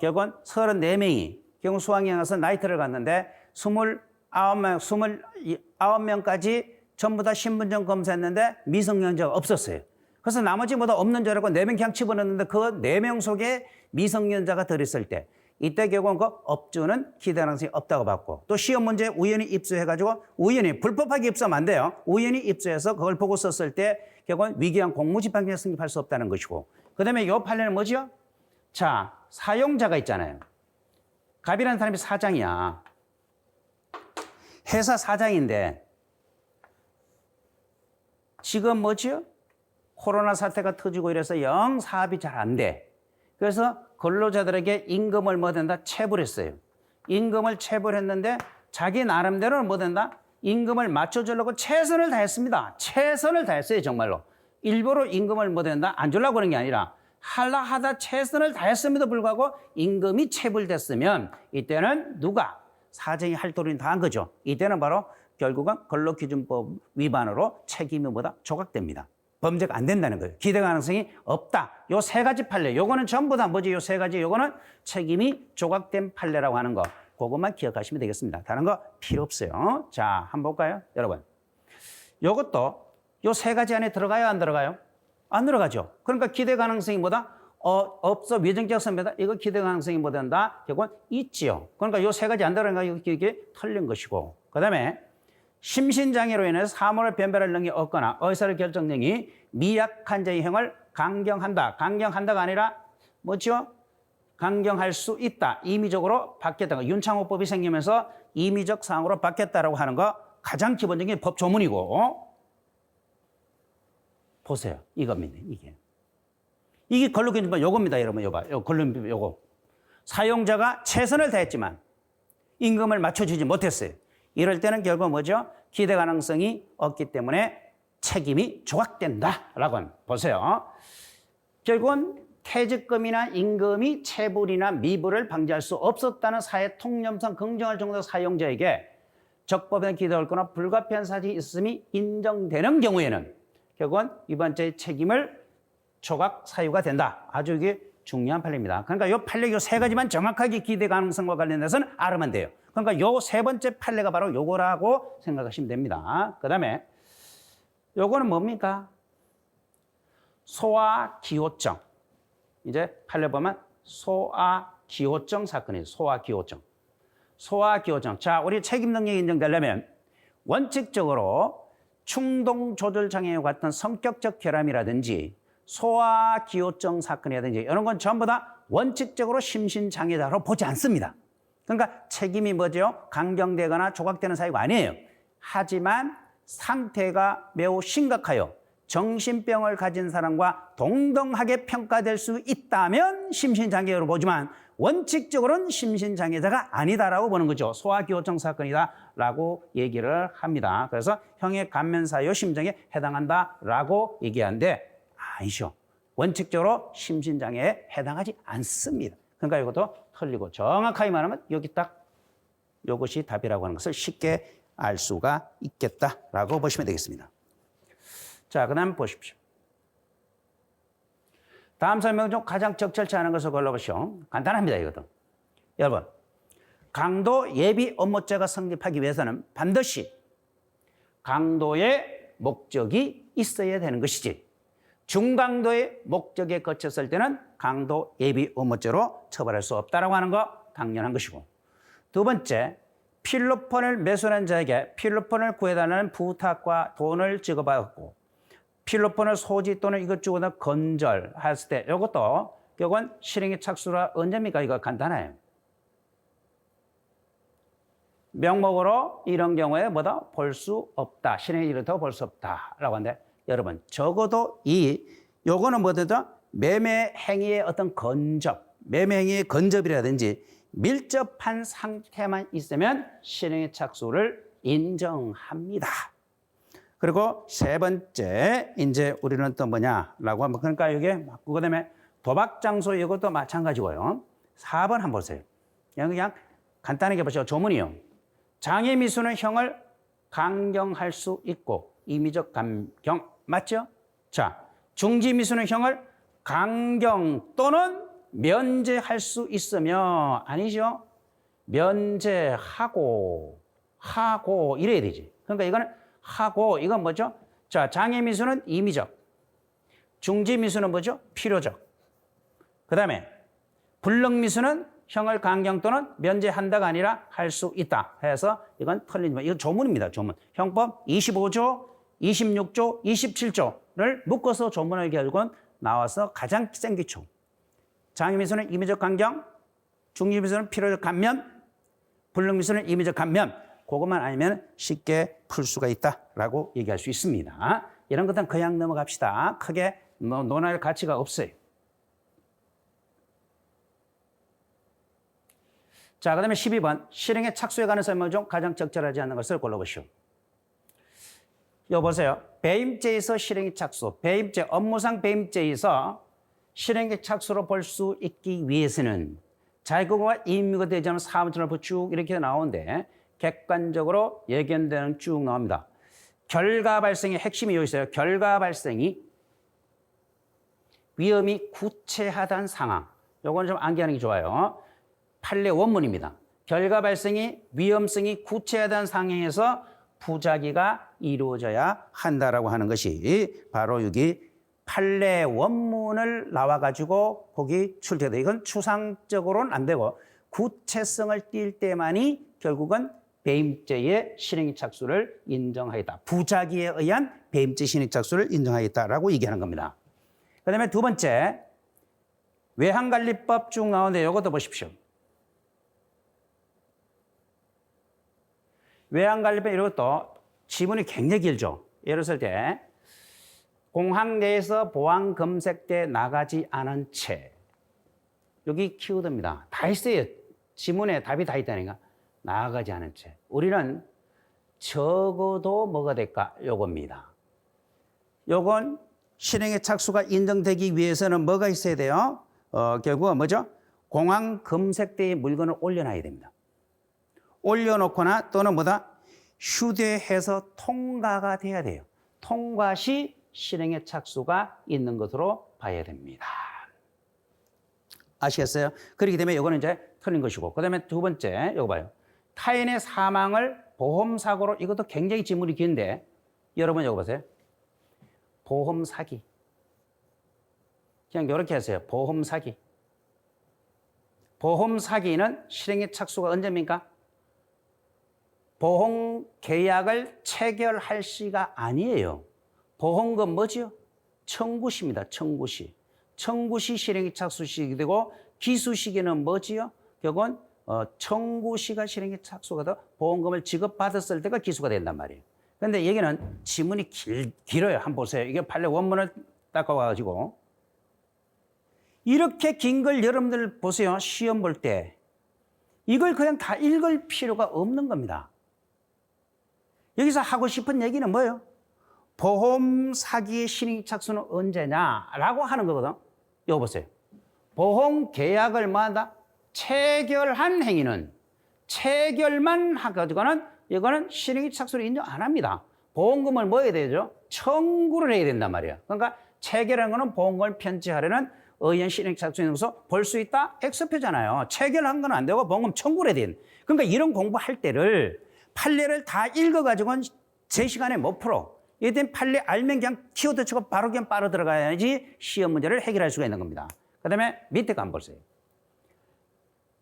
A: 결국은 34명이 결국 수학여행 가서 나이트를 갔는데 29명까지 전부 다 신분증 검사했는데 미성년자가 없었어요. 그래서 나머지 모두 없는 줄 알고 4명 그냥 집어넣는데 그 4명 속에 미성년자가 들었을 때 이때 결국은 그 업주는 기대 가능성이 없다고 봤고 또 시험 문제 우연히 입수해가지고 우연히 불법하게 입수하면 안 돼요. 우연히 입수해서 그걸 보고 썼을 때 결국은 위기한 공무집행에 성립할 수 없다는 것이고 그다음에 요 판례는 뭐죠? 자, 사용자가 있잖아요. 갑이라는 사람이 사장이야. 회사 사장인데 지금 뭐죠? 코로나 사태가 터지고 이래서 영 사업이 잘 안 돼. 그래서 근로자들에게 임금을 뭐 된다? 체불했어요. 임금을 체불했는데 자기 나름대로는 뭐 된다? 임금을 맞춰주려고 최선을 다했습니다. 최선을 다했어요, 정말로. 일부러 임금을 뭐 된다? 안 주려고 그런 게 아니라 하려 하다 최선을 다했음에도 불구하고 임금이 체불됐으면 이때는 누가? 사정이 할 도리는 다 한 거죠. 이때는 바로 결국은 근로기준법 위반으로 책임이 뭐다? 조각됩니다. 범죄가 안 된다는 거예요. 기대 가능성이 없다. 요 세 가지 판례. 요거는 전부 다 뭐지? 요 세 가지. 요거는 책임이 조각된 판례라고 하는 거. 그것만 기억하시면 되겠습니다. 다른 거 필요 없어요. 자, 한번 볼까요? 여러분. 요것도 요 세 가지 안에 들어가요? 안 들어가요? 안 들어가죠. 그러니까 기대 가능성이 뭐다? 없어. 위정적 선배다. 이거 기대 가능성이 뭐 된다? 결국은 있지요. 그러니까 요 세 가지 안 들어가니까 이게 틀린 것이고. 그 다음에 심신장애로 인해서 사물을 변별할 능력이 없거나 의사를 결정 능력이 미약한 자의 형을 강경한다. 강경한다가 아니라 뭐죠? 강경할 수 있다. 임의적으로 바뀌었다. 윤창호법이 생기면서 임의적 사항으로 바뀌었다라고 하는 거 가장 기본적인 법 조문이고 보세요. 이겁니다. 이게 근로기준법 요겁니다. 여러분 요거 근로기준법 요거. 사용자가 최선을 다했지만 임금을 맞춰주지 못했어요. 이럴 때는 결국 뭐죠? 기대 가능성이 없기 때문에 책임이 조각된다라고 보세요. 결국은 퇴직금이나 임금이 체불이나 미불을 방지할 수 없었다는 사회 통념상 긍정할 정도의 사용자에게 적법한 기대할 거나 불가피한 사실이 있음이 인정되는 경우에는 결국은 이번째 책임을 조각 사유가 된다. 아주 이게 중요한 판례입니다. 그러니까 이 판례 요 세 가지만 정확하게 기대 가능성과 관련해서는 알아면 돼요. 그러니까 요 세 번째 판례가 바로 요거라고 생각하시면 됩니다. 그 다음에 요거는 뭡니까? 소아기호증. 이제 판례 보면 소아기호증 사건이에요. 소아기호증. 소아기호증. 자, 우리 책임 능력이 인정되려면 원칙적으로 충동 조절 장애와 같은 성격적 결함이라든지 소아기호증 사건이라든지 이런 건 전부 다 원칙적으로 심신장애자로 보지 않습니다. 그러니까 책임이 뭐죠? 강경되거나 조각되는 사유가 아니에요. 하지만 상태가 매우 심각하여 정신병을 가진 사람과 동등하게 평가될 수 있다면 심신장애로 보지만 원칙적으로는 심신장애자가 아니다라고 보는 거죠. 소아기호증 사건이다라고 얘기를 합니다. 그래서 형의 감면사유 심정에 해당한다라고 얘기하는데 아니죠. 원칙적으로 심신장애에 해당하지 않습니다. 그러니까 이것도 틀리고 정확하게 말하면 여기 딱 이것이 답이라고 하는 것을 쉽게 알 수가 있겠다라고 보시면 되겠습니다. 자, 그 다음 보십시오. 다음 설명 중 가장 적절치 않은 것을 골라보시오. 간단합니다, 이것도. 여러분, 강도 예비 업무죄가 성립하기 위해서는 반드시 강도의 목적이 있어야 되는 것이지 중강도의 목적에 거쳤을 때는 강도 예비 업무죄로 처벌할 수 없다라고 하는 거 당연한 것이고 두 번째, 필로폰을 매수한 자에게 필로폰을 구해달라는 부탁과 돈을 지급받았고 필로폰을 소지 또는 이것 주고는 건절했을 때 이것도 결국은 실행의 착수라 언제입니까? 이거 간단해요. 명목으로 이런 경우에 뭐다? 볼 수 없다. 실행에 이르다 볼 수 없다라고 하는데 여러분 적어도 요거는 뭐죠? 매매 행위의 어떤 건접, 매매 행위의 건접이라든지 밀접한 상태만 있으면 실행의 착수를 인정합니다. 그리고 세 번째, 이제 우리는 또 뭐냐라고 하면, 그러니까 이게, 그 다음에 도박 장소 이것도 마찬가지고요. 4번 한번 보세요. 그냥 간단하게 보시죠. 조문이요. 장애 미수는 형을 강경할 수 있고, 임의적 감경, 맞죠? 자, 중지 미수는 형을 강경 또는 면제할 수 있으며, 아니죠? 면제하고, 이래야 되지. 그러니까 이거는 하고, 이건 뭐죠? 자, 장애 미수는 임의적. 중지 미수는 뭐죠? 필요적. 그 다음에 불능 미수는 형을 강경 또는 면제한다가 아니라 할 수 있다 해서 이건 틀린 말. 이건 조문입니다. 조문. 형법 25조, 26조, 27조를 묶어서 조문을 결국은 나와서 가장 센 기초. 장애미수는 임의적 강경, 중지미수는 필요적 감면, 불능미수는 임의적 감면. 그것만 아니면 쉽게 풀 수가 있다라고 얘기할 수 있습니다. 이런 것들은 그냥 넘어갑시다. 크게 논할 가치가 없어요. 자, 그 다음에 12번. 실행에 착수에 관한 설명 중 가장 적절하지 않는 것을 골라보시오. 이거 보세요. 배임죄에서 실행에 착수. 배임죄, 업무상 배임죄에서 실행에 착수로 볼 수 있기 위해서는 자기가 임의가 되지 않은 사무처럼 쭉 이렇게 나오는데 객관적으로 예견되는 쭉 나옵니다. 결과 발생의 핵심이 여기 있어요. 결과 발생이 위험이 구체하다는 상황. 요거는 좀 암기하는 게 좋아요. 판례 원문입니다. 결과 발생이 위험성이 구체하다는 상황에서 부작위가 이루어져야 한다라고 하는 것이 바로 여기 판례 원문을 나와가지고 거기 출제돼. 이건 추상적으로는 안 되고 구체성을 띌 때만이 결국은 배임죄의 실행 착수를 인정하겠다. 부작위에 의한 배임죄 실행 착수를 인정하겠다라고 얘기하는 겁니다. 그 다음에 두 번째, 외환관리법 쭉 나오는데 이것도 보십시오. 외환관리법 이것도 지문이 굉장히 길죠. 예를 들을 때 공항 내에서 보안 검색대 나가지 않은 채. 여기 키워드입니다. 다 있어요. 지문에 답이 다 있다니까. 나가지 않은 채. 우리는 적어도 뭐가 될까? 요겁니다. 요건 실행의 착수가 인정되기 위해서는 뭐가 있어야 돼요? 결국은 뭐죠? 공항 검색대에 물건을 올려놔야 됩니다. 올려놓거나 또는 뭐다? 휴대해서 통과가 돼야 돼요. 통과 시 실행의 착수가 있는 것으로 봐야 됩니다. 아시겠어요? 그렇기 때문에 이거는 이제 틀린 것이고. 그 다음에 두 번째, 이거 봐요. 타인의 사망을 보험사고로, 이것도 굉장히 지문이 긴데, 여러분 이거 보세요. 보험 사기. 그냥 이렇게 하세요. 보험 사기. 보험 사기는 실행의 착수가 언제입니까? 보험 계약을 체결할 시가 아니에요. 보험금 뭐지요? 청구시입니다. 청구시. 청구시 실행의 착수시기 되고 기수시기는 뭐지요? 결국은 청구시가 실행의 착수가 돼 보험금을 지급받았을 때가 기수가 된단 말이에요. 그런데 여기는 지문이 길어요. 한번 보세요. 이게 판례 원문을 닦아와가지고 이렇게 긴 걸 여러분들 보세요. 시험 볼 때 이걸 그냥 다 읽을 필요가 없는 겁니다. 여기서 하고 싶은 얘기는 뭐예요? 보험 사기의 실행 착수는 언제냐라고 하는 거거든. 이거 보세요. 보험 계약을 뭐한다? 체결한 행위는 체결만 해가지고는 이거는 실행 착수를 인정 안 합니다. 보험금을 뭐 해야 되죠? 청구를 해야 된단 말이에요. 그러니까 체결한 거는 보험금을 편취하려는 의연 실행 착수인 것으로 볼 수 있다? X표잖아요. 체결한 건 안 되고 보험금 청구를 해야 돼. 그러니까 이런 공부할 때를 판례를 다 읽어가지고는 제 시간에 못 풀어. 이때 판례 알면 그냥 키워드 치고 바로 그냥 빠르 들어가야지 시험 문제를 해결할 수가 있는 겁니다. 그 다음에 밑에 거 한번 보세요.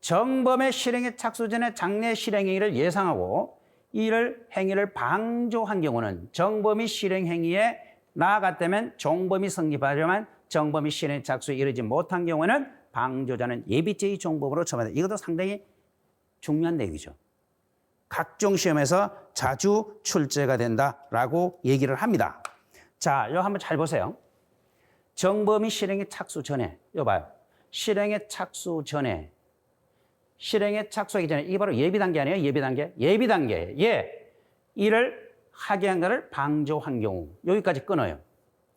A: 정범의 실행에 착수 전에 장래 실행행위를 예상하고 이를 행위를 방조한 경우는 정범이 실행행위에 나아갔다면 종범이 성립하려면 정범이 실행 착수에 이르지 못한 경우는 방조자는 예비죄의 종범으로 처벌된다. 이것도 상당히 중요한 내용이죠. 각종 시험에서 자주 출제가 된다라고 얘기를 합니다. 자, 이거 한번 잘 보세요. 정범이 실행에 착수 전에, 이거 봐요. 실행에 착수 전에, 실행에 착수하기 전에, 이게 바로 예비 단계 아니에요? 예비 단계? 예비 단계에 이를 하게 한 것을 방조한 경우, 여기까지 끊어요.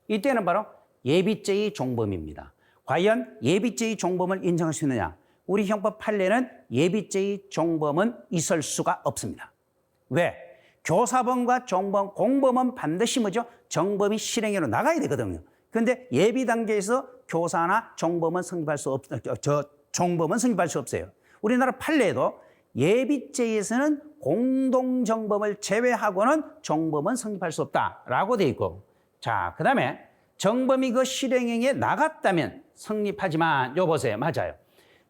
A: 이때는 바로 예비죄의 종범입니다. 과연 예비죄의 종범을 인정할 수 있느냐? 우리 형법 판례는 예비죄의 종범은 있을 수가 없습니다. 왜? 교사범과 종범, 공범은 반드시 뭐죠? 정범이 실행으로 나가야 되거든요. 그런데 예비 단계에서 교사나 종범은 성립할 수 종범은 성립할 수 없어요. 우리나라 판례에도 예비죄에서는 공동정범을 제외하고는 종범은 성립할 수 없다라고 돼 있고, 자, 그 다음에 정범이 그 실행행위에 나갔다면 성립하지만, 요 보세요. 맞아요.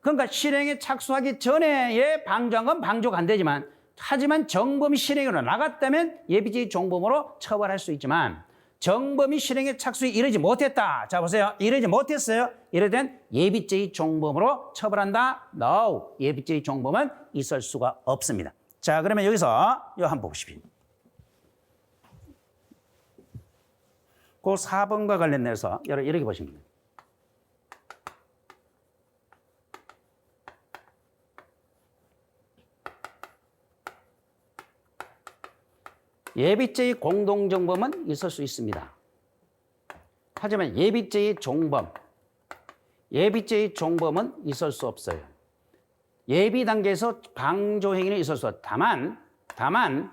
A: 그러니까 실행에 착수하기 전에 방조한 건 방조가 안 되지만 하지만 정범이 실행으로 나갔다면 예비죄의 종범으로 처벌할 수 있지만 정범이 실행에 착수에 이르지 못했다. 자 보세요. 이르지 못했어요. 이럴 땐 예비죄의 종범으로 처벌한다. No. 예비죄의 종범은 있을 수가 없습니다. 자 그러면 여기서 이거 한번 보십시오. 그 4번과 관련해서 이렇게 보시면 됩니다. 예비죄의 공동정범은 있을 수 있습니다. 하지만 예비죄의 종범은 있을 수 없어요. 예비 단계에서 방조 행위는 있을 수 없다. 다만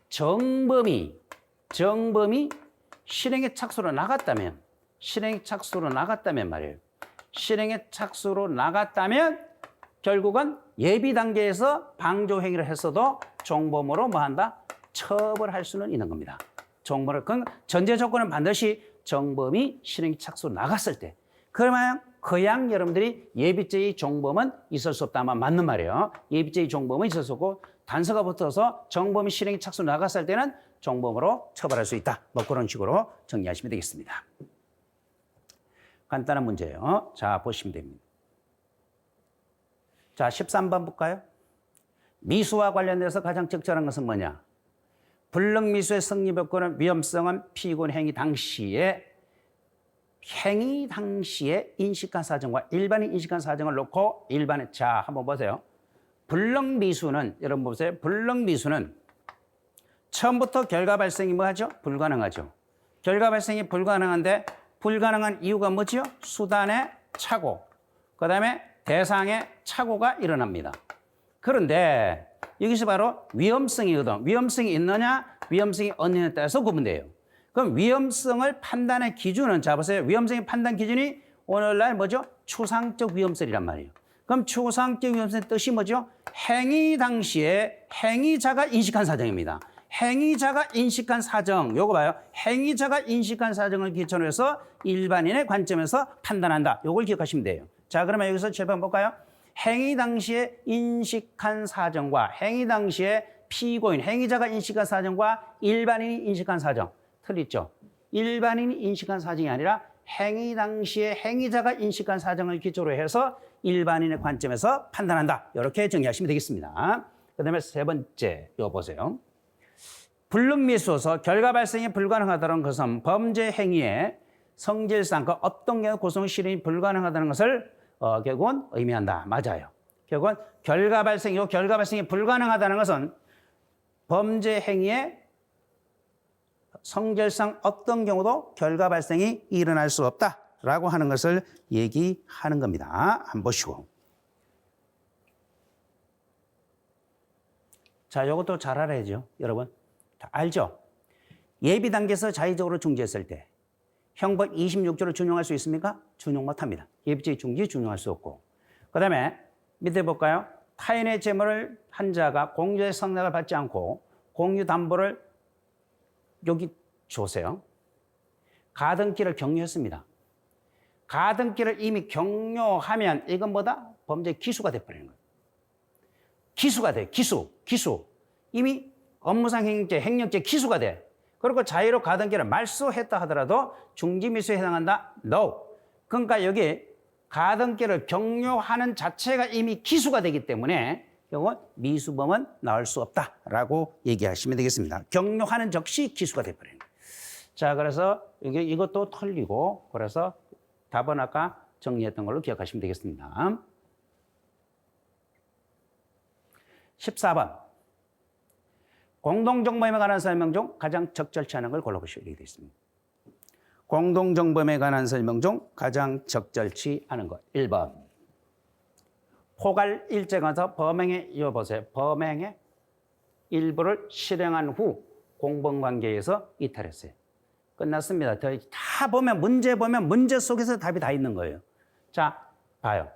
A: 정범이 실행에 착수로 나갔다면 말이에요. 실행에 착수로 나갔다면 결국은 예비 단계에서 방조 행위를 했어도 종범으로 뭐 한다? 처벌할 수는 있는 겁니다. 종범을 전제 조건은 반드시 정범이 실행 착수로 나갔을 때. 그러면 그냥 여러분들이 예비죄의 종범은 있을 수 없다만 맞는 말이에요. 예비죄의 종범은 있을 수 없고 단서가 붙어서 정범이 실행 착수로 나갔을 때는 종범으로 처벌할 수 있다. 뭐 그런 식으로 정리하시면 되겠습니다. 간단한 문제예요. 자 보시면 됩니다. 자 13번 볼까요? 미수와 관련돼서 가장 적절한 것은 뭐냐? 불능미수의 성립 요건은 위험성은 피고인 행위 당시에 인식한 사정과 일반인 인식한 사정을 놓고 자 한번 보세요. 불능미수는 여러분 보세요. 불능미수는 처음부터 결과 발생이 뭐하죠? 불가능하죠. 결과 발생이 불가능한데 불가능한 이유가 뭐죠? 수단의 착오, 그 다음에 대상의 착오가 일어납니다. 그런데 여기서 바로 위험성이거든. 위험성이 있느냐, 위험성이 없느냐에 따라서 구분돼요. 그럼 위험성을 판단의 기준은, 자 보세요. 위험성의 판단 기준이 오늘날 뭐죠? 추상적 위험성이란 말이에요. 그럼 추상적 위험성의 뜻이 뭐죠? 행위 당시에 행위자가 인식한 사정입니다. 행위자가 인식한 사정, 요거 봐요. 행위자가 인식한 사정을 기초로 해서 일반인의 관점에서 판단한다. 요걸 기억하시면 돼요. 자, 그러면 여기서 제발 볼까요? 행위 당시에 인식한 사정과 행위 당시에 피고인, 행위자가 인식한 사정과 일반인이 인식한 사정. 틀리죠? 일반인이 인식한 사정이 아니라 행위 당시에 행위자가 인식한 사정을 기초로 해서 일반인의 관점에서 판단한다. 이렇게 정리하시면 되겠습니다. 그 다음에 세 번째, 이거 보세요. 불능미수로서 결과 발생이 불가능하다는 것은 범죄 행위의 성질상 그 어떤 경우 고소 실행이 불가능하다는 것을 결국은 의미한다. 맞아요. 결국은 결과 발생이 불가능하다는 것은 범죄 행위의 성질상 어떤 경우도 결과 발생이 일어날 수 없다라고 하는 것을 얘기하는 겁니다. 한번 보시고. 자, 이것도 잘 알아야죠. 여러분. 다 알죠? 예비 단계에서 자의적으로 중지했을 때 형법 26조를 준용할 수 있습니까? 준용 못합니다. 예비죄의 중지 준용할 수 없고. 그 다음에 밑에 볼까요? 타인의 재물을 한 자가 공유의 성낙을 받지 않고 공유 담보를 여기 주세요. 가등기를 격려했습니다. 가등기를 이미 격려하면 이건 뭐다? 범죄 기수가 돼버리는 거예요. 기수가 돼. 기수. 이미 업무상 행령죄 기수가 돼. 그리고 자의로 가등기를 말소했다 하더라도 중지미수에 해당한다? No. 그러니까 여기 가등기를 격려하는 자체가 이미 기수가 되기 때문에 결국은 미수범은 나올 수 없다라고 얘기하시면 되겠습니다. 격려하는 즉시 기수가 돼버리는 거예요. 자, 그래서 이것도 틀리고 그래서 답은 아까 정리했던 걸로 기억하시면 되겠습니다. 14번. 공동정범에 관한 설명 중 가장 적절치 않은 걸 골라보시게 되어 있습니다. 공동정범에 관한 설명 중 가장 적절치 않은 것. 1번. 포괄일죄에 관해서 범행의, 이거 보세요. 범행의 일부를 실행한 후 공범관계에서 이탈했어요. 끝났습니다. 다 보면 문제 속에서 답이 다 있는 거예요. 자, 봐요.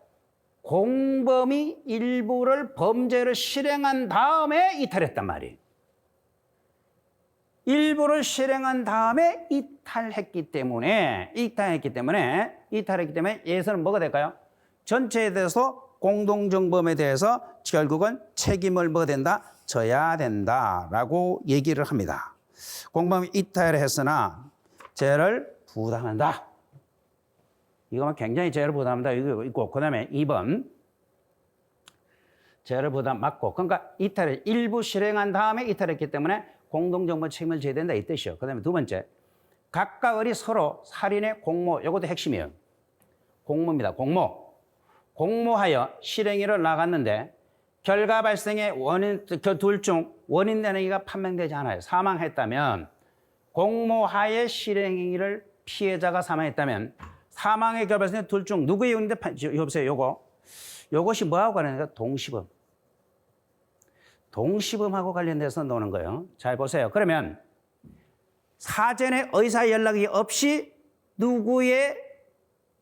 A: 공범이 일부를 범죄를 실행한 다음에 이탈했단 말이에요. 일부를 실행한 다음에 이탈했기 때문에 예서는 뭐가 될까요? 전체에 대해서 공동정범에 대해서 결국은 책임을 뭐가 된다? 져야 된다라고 얘기를 합니다. 공범이 이탈했으나 죄를 부담한다. 이거만 굉장히 죄를 부담한다. 이거 있고 그다음에 2번 죄를 부담 맞고 그러니까 이탈을 일부 실행한 다음에 이탈했기 때문에 공동정범 책임을 져야 된다 이 뜻이요. 그다음에 두 번째 각각의 서로 살인의 공모 이것도 핵심이에요. 공모입니다. 공모하여 실행위를 나갔는데 결과 발생의 원인 둘 중 원인 내내기가 판명되지 않아요. 사망했다면 공모하에 실행위를 피해자가 사망했다면 사망의 결과 발생의 둘 중 누구의 원인인데 여보세요. 요것이 뭐하고 관련해서 동시범하고 관련돼서 노는 거예요. 잘 보세요. 그러면 사전에 의사 연락이 없이 누구의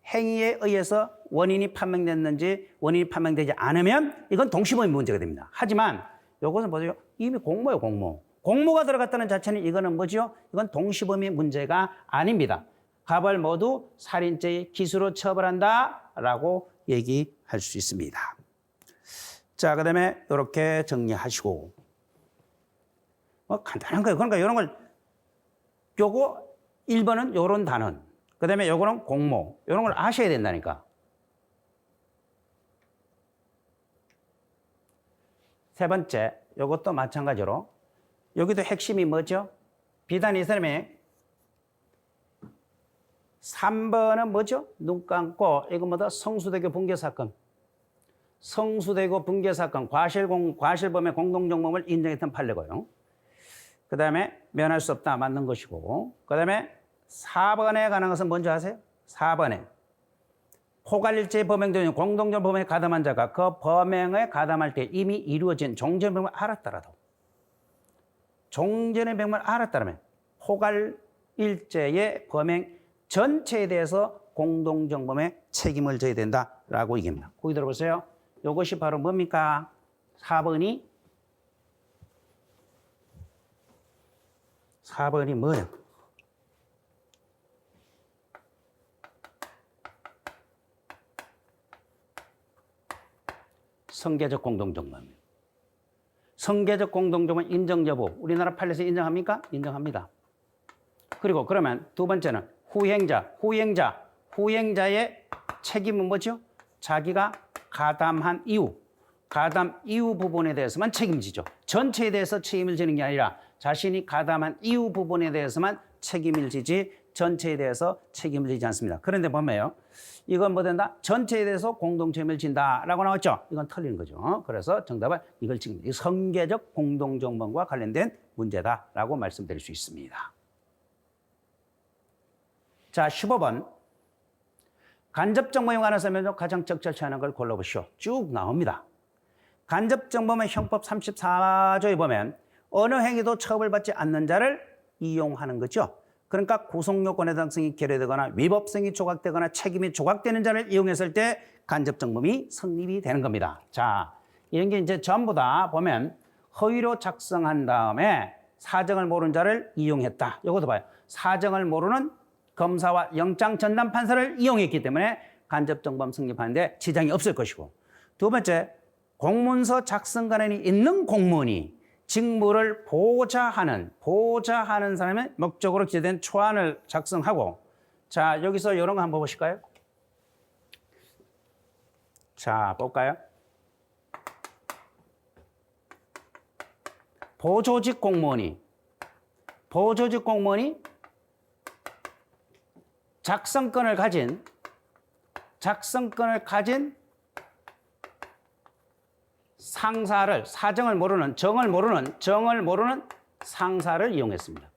A: 행위에 의해서 원인이 판명됐는지 원인이 판명되지 않으면 이건 동시범의 문제가 됩니다. 하지만 이것은 보세요. 이미 공모예요. 공모가 들어갔다는 자체는 이거는 뭐죠? 이건 동시범의 문제가 아닙니다. 갑을 모두 살인죄의 기수로 처벌한다라고 얘기할 수 있습니다. 자, 그다음에 이렇게 정리하시고 간단한 거예요. 그러니까 이런 걸 요거 1번은 요런 단원, 그다음에 요거는 공모 이런 걸 아셔야 된다니까. 세 번째, 요것도 마찬가지로 여기도 핵심이 뭐죠? 비단 이 사람이 3번은 뭐죠? 눈 감고 이거 뭐다? 성수대교 붕괴 사건. 성수대교 붕괴 사건 과실범의 공동정범을 인정했던 판례고요. 그 다음에 면할 수 없다 맞는 것이고 그 다음에 4번에 관한 것은 뭔지 아세요? 4번에 포괄일체의 범행된 공동정 범행에 가담한 자가 그 범행에 가담할 때 이미 이루어진 종전의 범행을 알았더라도 종전의 범행을 알았다면 포괄일체의 범행 전체에 대해서 공동정범의 책임을 져야 된다라고 얘기합니다. 거기 들어보세요. 이것이 바로 뭡니까? 4번이 뭐예요? 성계적 공동정범입니다. 성계적 공동정범 인정 여부 우리나라 판례에서 인정합니까? 인정합니다. 그리고 그러면 두 번째는 후행자의 책임은 뭐죠? 자기가 가담한 이후 가담 이후 부분에 대해서만 책임지죠. 전체에 대해서 책임을 지는 게 아니라 자신이 가담한 이후 부분에 대해서만 책임을 지지 전체에 대해서 책임을 지지 않습니다. 그런데 보면요. 이건 뭐 된다? 전체에 대해서 공동 책임을 진다라고 나왔죠. 이건 틀린 거죠. 그래서 정답은 이걸 지금 성계적 공동정범과 관련된 문제다라고 말씀드릴 수 있습니다. 자, 15번. 간접정범에 관한 설명으로 가장 적절치 않은 걸 골라보시오. 쭉 나옵니다. 간접정범의 형법 34조에 보면 어느 행위도 처벌받지 않는 자를 이용하는 거죠. 그러니까 구속요건의 해당성이 결여되거나 위법성이 조각되거나 책임이 조각되는 자를 이용했을 때 간접정범이 성립이 되는 겁니다. 자, 이런 게 이제 전부 다 보면 허위로 작성한 다음에 사정을 모르는 자를 이용했다. 이것도 봐요. 사정을 모르는 검사와 영장 전담 판사를 이용했기 때문에 간접정범 성립하는데 지장이 없을 것이고 두 번째, 공문서 작성 권한이 있는 공무원이 직무를 보좌하는 사람의 목적으로 기재된 초안을 작성하고 자, 여기서 이런 거 한번 보실까요? 자, 볼까요? 보조직 공무원이 작성권을 가진 상사를 정을 모르는 상사를 이용했습니다.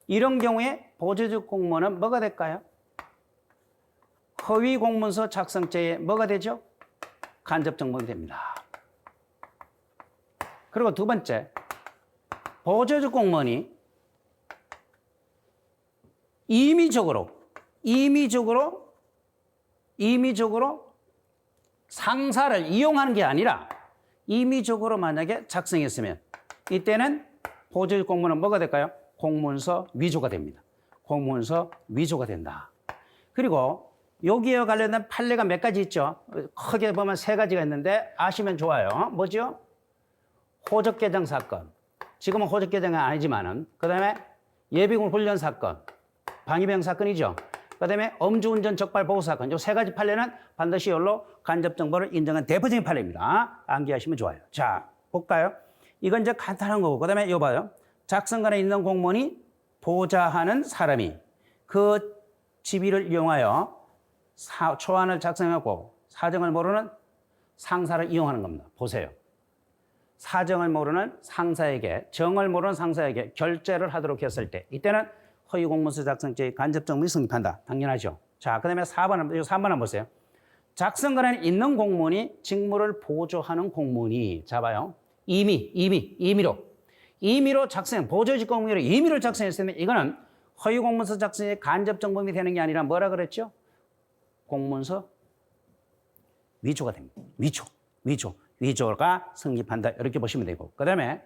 A: 이런 경우에 보조직 공무원은 뭐가 될까요? 허위 공문서 작성죄에 뭐가 되죠? 간접정범이 됩니다. 그리고 두 번째, 보조직 공무원이 임의적으로 상사를 이용하는 게 아니라 임의적으로 만약에 작성했으면 이때는 보조직 공무원은 뭐가 될까요? 공문서 위조가 됩니다. 공문서 위조가 된다. 그리고 여기에 관련된 판례가 몇 가지 있죠. 크게 보면 세 가지가 있는데 아시면 좋아요. 뭐죠? 호적개정 사건. 지금은 호적개정은 아니지만은 그다음에 예비군 훈련 사건, 방위병 사건이죠. 그다음에 음주운전 적발 보호 사건. 이 세 가지 판례는 반드시 열로 간접 정보를 인정한 대표적인 판례입니다. 암기하시면 좋아요. 자, 볼까요? 이건 이제 간단한 거고. 그다음에 이거 봐요. 작성관에 있는 공무원이 보좌하는 사람이 그 지위를 이용하여 초안을 작성하고 사정을 모르는 상사를 이용하는 겁니다. 보세요. 사정을 모르는 상사에게, 정을 모르는 상사에게 결재를 하도록 했을 때 이때는 허위공문서 작성죄의 간접정보이 성립한다. 당연하죠. 자, 그 다음에 3번 한번 보세요. 작성관에 있는 공무원이 직무를 보조하는 공무원이 잡아요. 임의로 작성, 보조직공무원으로 임의로 작성했으면 이거는 허위공문서 작성의 간접정범이 되는 게 아니라 뭐라 그랬죠? 공문서 위조가 됩니다. 위조가 성립한다. 이렇게 보시면 되고. 그 다음에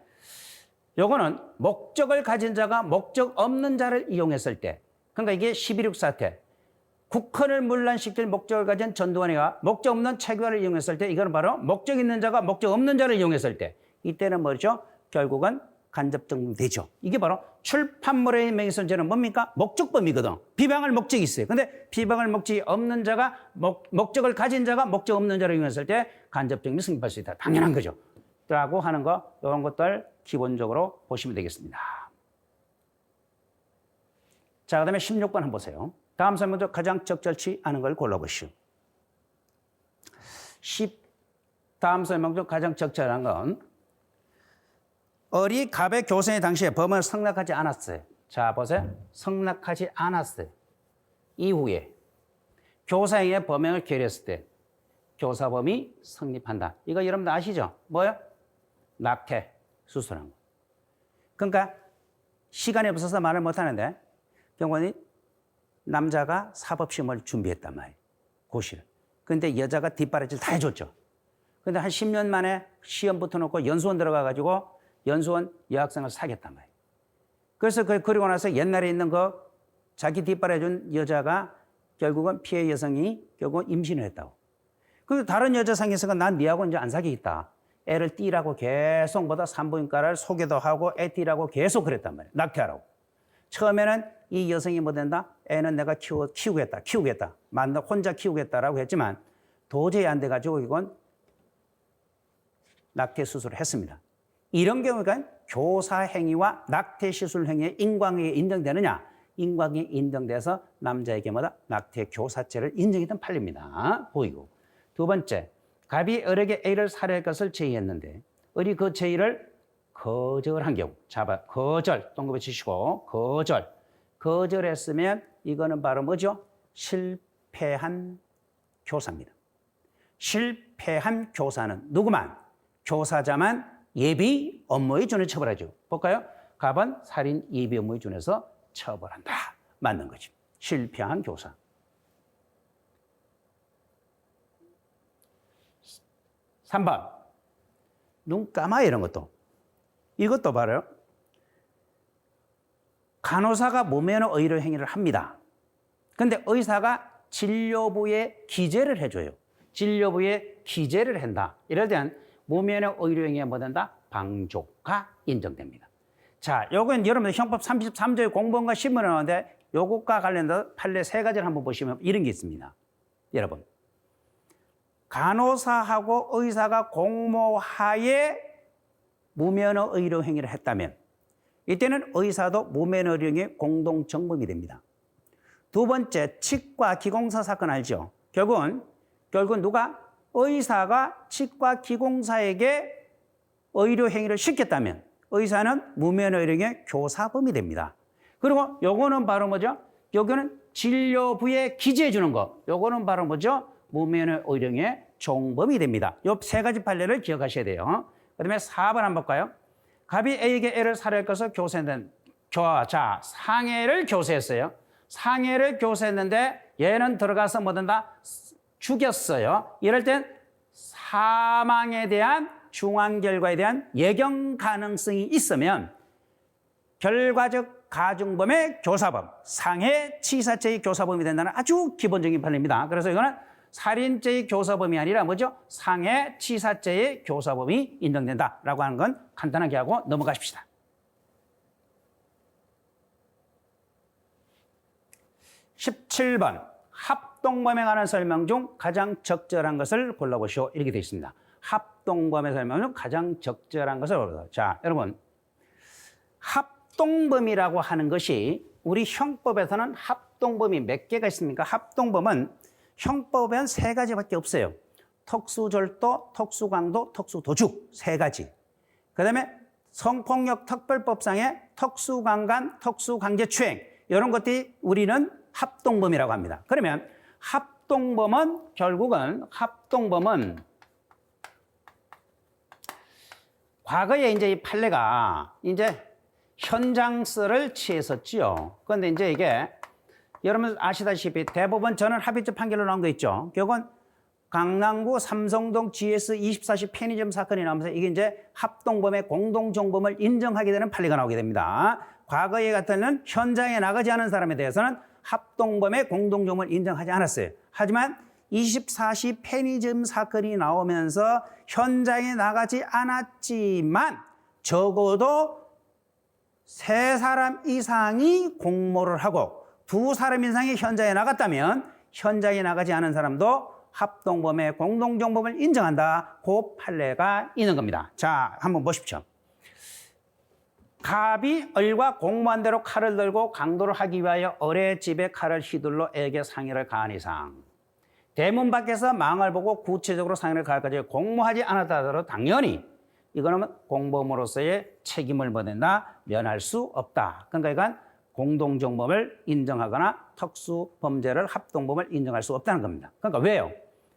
A: 요거는 목적을 가진 자가 목적 없는 자를 이용했을 때. 그러니까 이게 12.6 사태. 국헌을 문란시킬 목적을 가진 전두환이가 목적 없는 체계화를 이용했을 때 이거는 바로 목적 있는 자가 목적 없는 자를 이용했을 때 이때는 뭐죠? 결국은 간접정범이 되죠. 이게 바로 출판물의 명의손죄는 뭡니까? 목적범이거든. 비방할 목적이 있어요. 근데 비방할 목적이 없는 자가 목적을 가진 자가 목적 없는 자를 이용했을 때 간접정범이 성립할 수 있다. 당연한 거죠. 라고 하는 거 이런 것들 기본적으로 보시면 되겠습니다. 자, 그다음에 16번 한번 보세요. 다음 설명 중 가장 적절치 않은 걸 골라보시오. 다음 설명 중 가장 적절한 건 어리 갑의 교생의 당시에 범을 성락하지 않았어요. 자, 보세요. 성락하지 않았어요. 이후에 교사에게 범행을 결의했을 때 교사범이 성립한다. 이거 여러분들 아시죠? 뭐요? 낙태, 수술한 거. 그러니까 시간이 없어서 말을 못하는데 경관이 남자가 사법시험을 준비했단 말이에요. 고시를. 그런데 여자가 뒷바라지를 다 해줬죠. 그런데 한 10년 만에 시험 붙어놓고 연수원 들어가가지고 연수원 여학생을 사귀었단 말이에요. 그래서 그리고 나서 옛날에 있는 자기 뒷바라준 여자가 결국은 피해 여성이 결국은 임신을 했다고. 그리고 다른 여자 상에서가 난 니하고 이제 안 사귀겠다. 애를 띠라고 계속 보다 산부인과를 소개도 하고 애 띠라고 계속 그랬단 말이에요. 낙태하라고. 처음에는 이 여성이 뭐 된다? 애는 내가 키우겠다. 혼자 키우겠다라고 했지만 도저히 안 돼가지고 이건 낙태 수술을 했습니다. 이런 경우가 교사 행위와 낙태 시술 행위의 인과응이 인정되느냐? 인과응이 인정돼서 남자에게 낙태 교사죄를 인정했던 판례입니다. 보이고. 두 번째, 갑이 을에게 A를 살해할 것을 제의했는데 을이 그 제의를 거절한 경우. 거절. 동그랗게 치시고 거절했으면 이거는 바로 뭐죠? 실패한 교사입니다. 실패한 교사는 누구만? 교사자만 예비 업무에 준해 처벌하죠. 볼까요? 갑은 살인 예비 업무에 준해서 처벌한다. 맞는 거죠. 실패한 교사. 3번. 눈 감아 이런 것도. 이것도 봐요. 간호사가 무면허 의료 행위를 합니다. 그런데 의사가 진료부에 기재를 해줘요. 진료부에 기재를 한다. 이럴 때는 무면허 의료 행위에 뭐 된다? 방조가 인정됩니다. 자, 요건 여러분들 형법 33조의 공범과 신문을 하는데 요것과 관련된 판례 세 가지를 한번 보시면 이런 게 있습니다. 여러분. 간호사하고 의사가 공모하에 무면허 의료 행위를 했다면 이때는 의사도 무면허 의료 행위의 공동정범이 됩니다. 두 번째, 치과 기공사 사건 알죠? 결국은 누가? 의사가 치과 기공사에게 의료 행위를 시켰다면 의사는 무면허 의료 행위의 교사범이 됩니다. 그리고 요거는 바로 뭐죠? 요거는 진료부에 기재해 주는 거. 요거는 바로 뭐죠? 무면허 의료 행위의 종범이 됩니다. 요 세 가지 판례를 기억하셔야 돼요. 그다음에 4번 한번 볼까요? 갑이 A에게 애를 살해할 것을 교세했는 자, 상해를 교세했어요. 상해를 교세했는데 얘는 들어가서 뭐 된다? 죽였어요. 이럴 땐 사망에 대한 중환 결과에 대한 예견 가능성이 있으면 결과적 가중범의 교사범, 상해 치사죄의 교사범이 된다는 아주 기본적인 판례입니다. 그래서 이거는 살인죄의 교사범이 아니라 뭐죠? 상해 치사죄의 교사범이 인정된다라고 하는 건 간단하게 하고 넘어가십시다. 17번 합동범에 관한 설명 중 가장 적절한 것을 골라보시오. 이렇게 되어 있습니다. 합동범의 설명 중 가장 적절한 것을 골라보시오. 자, 여러분 합동범이라고 하는 것이 우리 형법에서는 합동범이 몇 개가 있습니까? 합동범은 형법엔 세 가지밖에 없어요. 특수절도, 특수강도, 특수도주 세 가지. 그 다음에 성폭력 특별법상의 특수강간, 특수강제추행 이런 것들이 우리는 합동범이라고 합니다. 그러면 합동범은 결국은 과거에 이제 이 판례가 이제 현장서를 취했었지요. 그런데 이제 이게 여러분 아시다시피 대법원 전원 합의체 판결로 나온 거 있죠. 결국은 강남구 삼성동 GS 24시 편의점 사건이 나오면서 이게 이제 합동범의 공동정범을 인정하게 되는 판례가 나오게 됩니다. 과거에 같은 현장에 나가지 않은 사람에 대해서는 합동범의 공동정범을 인정하지 않았어요. 하지만 24시 편의점 사건이 나오면서 현장에 나가지 않았지만 적어도 3사람 이상이 공모를 하고 2사람 이상이 현장에 나갔다면 현장에 나가지 않은 사람도 합동범의 공동정범을 인정한다. 그 판례가 있는 겁니다. 자, 한번 보십시오. 갑이 을과 공모한 대로 칼을 들고 강도를 하기 위하여 을의 집에 칼을 휘둘러 에게 상해를 가한 이상 대문 밖에서 망을 보고 구체적으로 상해를 가할까지 공모하지 않았다 하더라도 당연히 이거는 공범으로서의 책임을 면할 수 없다. 그러니까 이건 공동정범을 인정하거나 특수범죄를 합동범을 인정할 수 없다는 겁니다. 그러니까 왜요?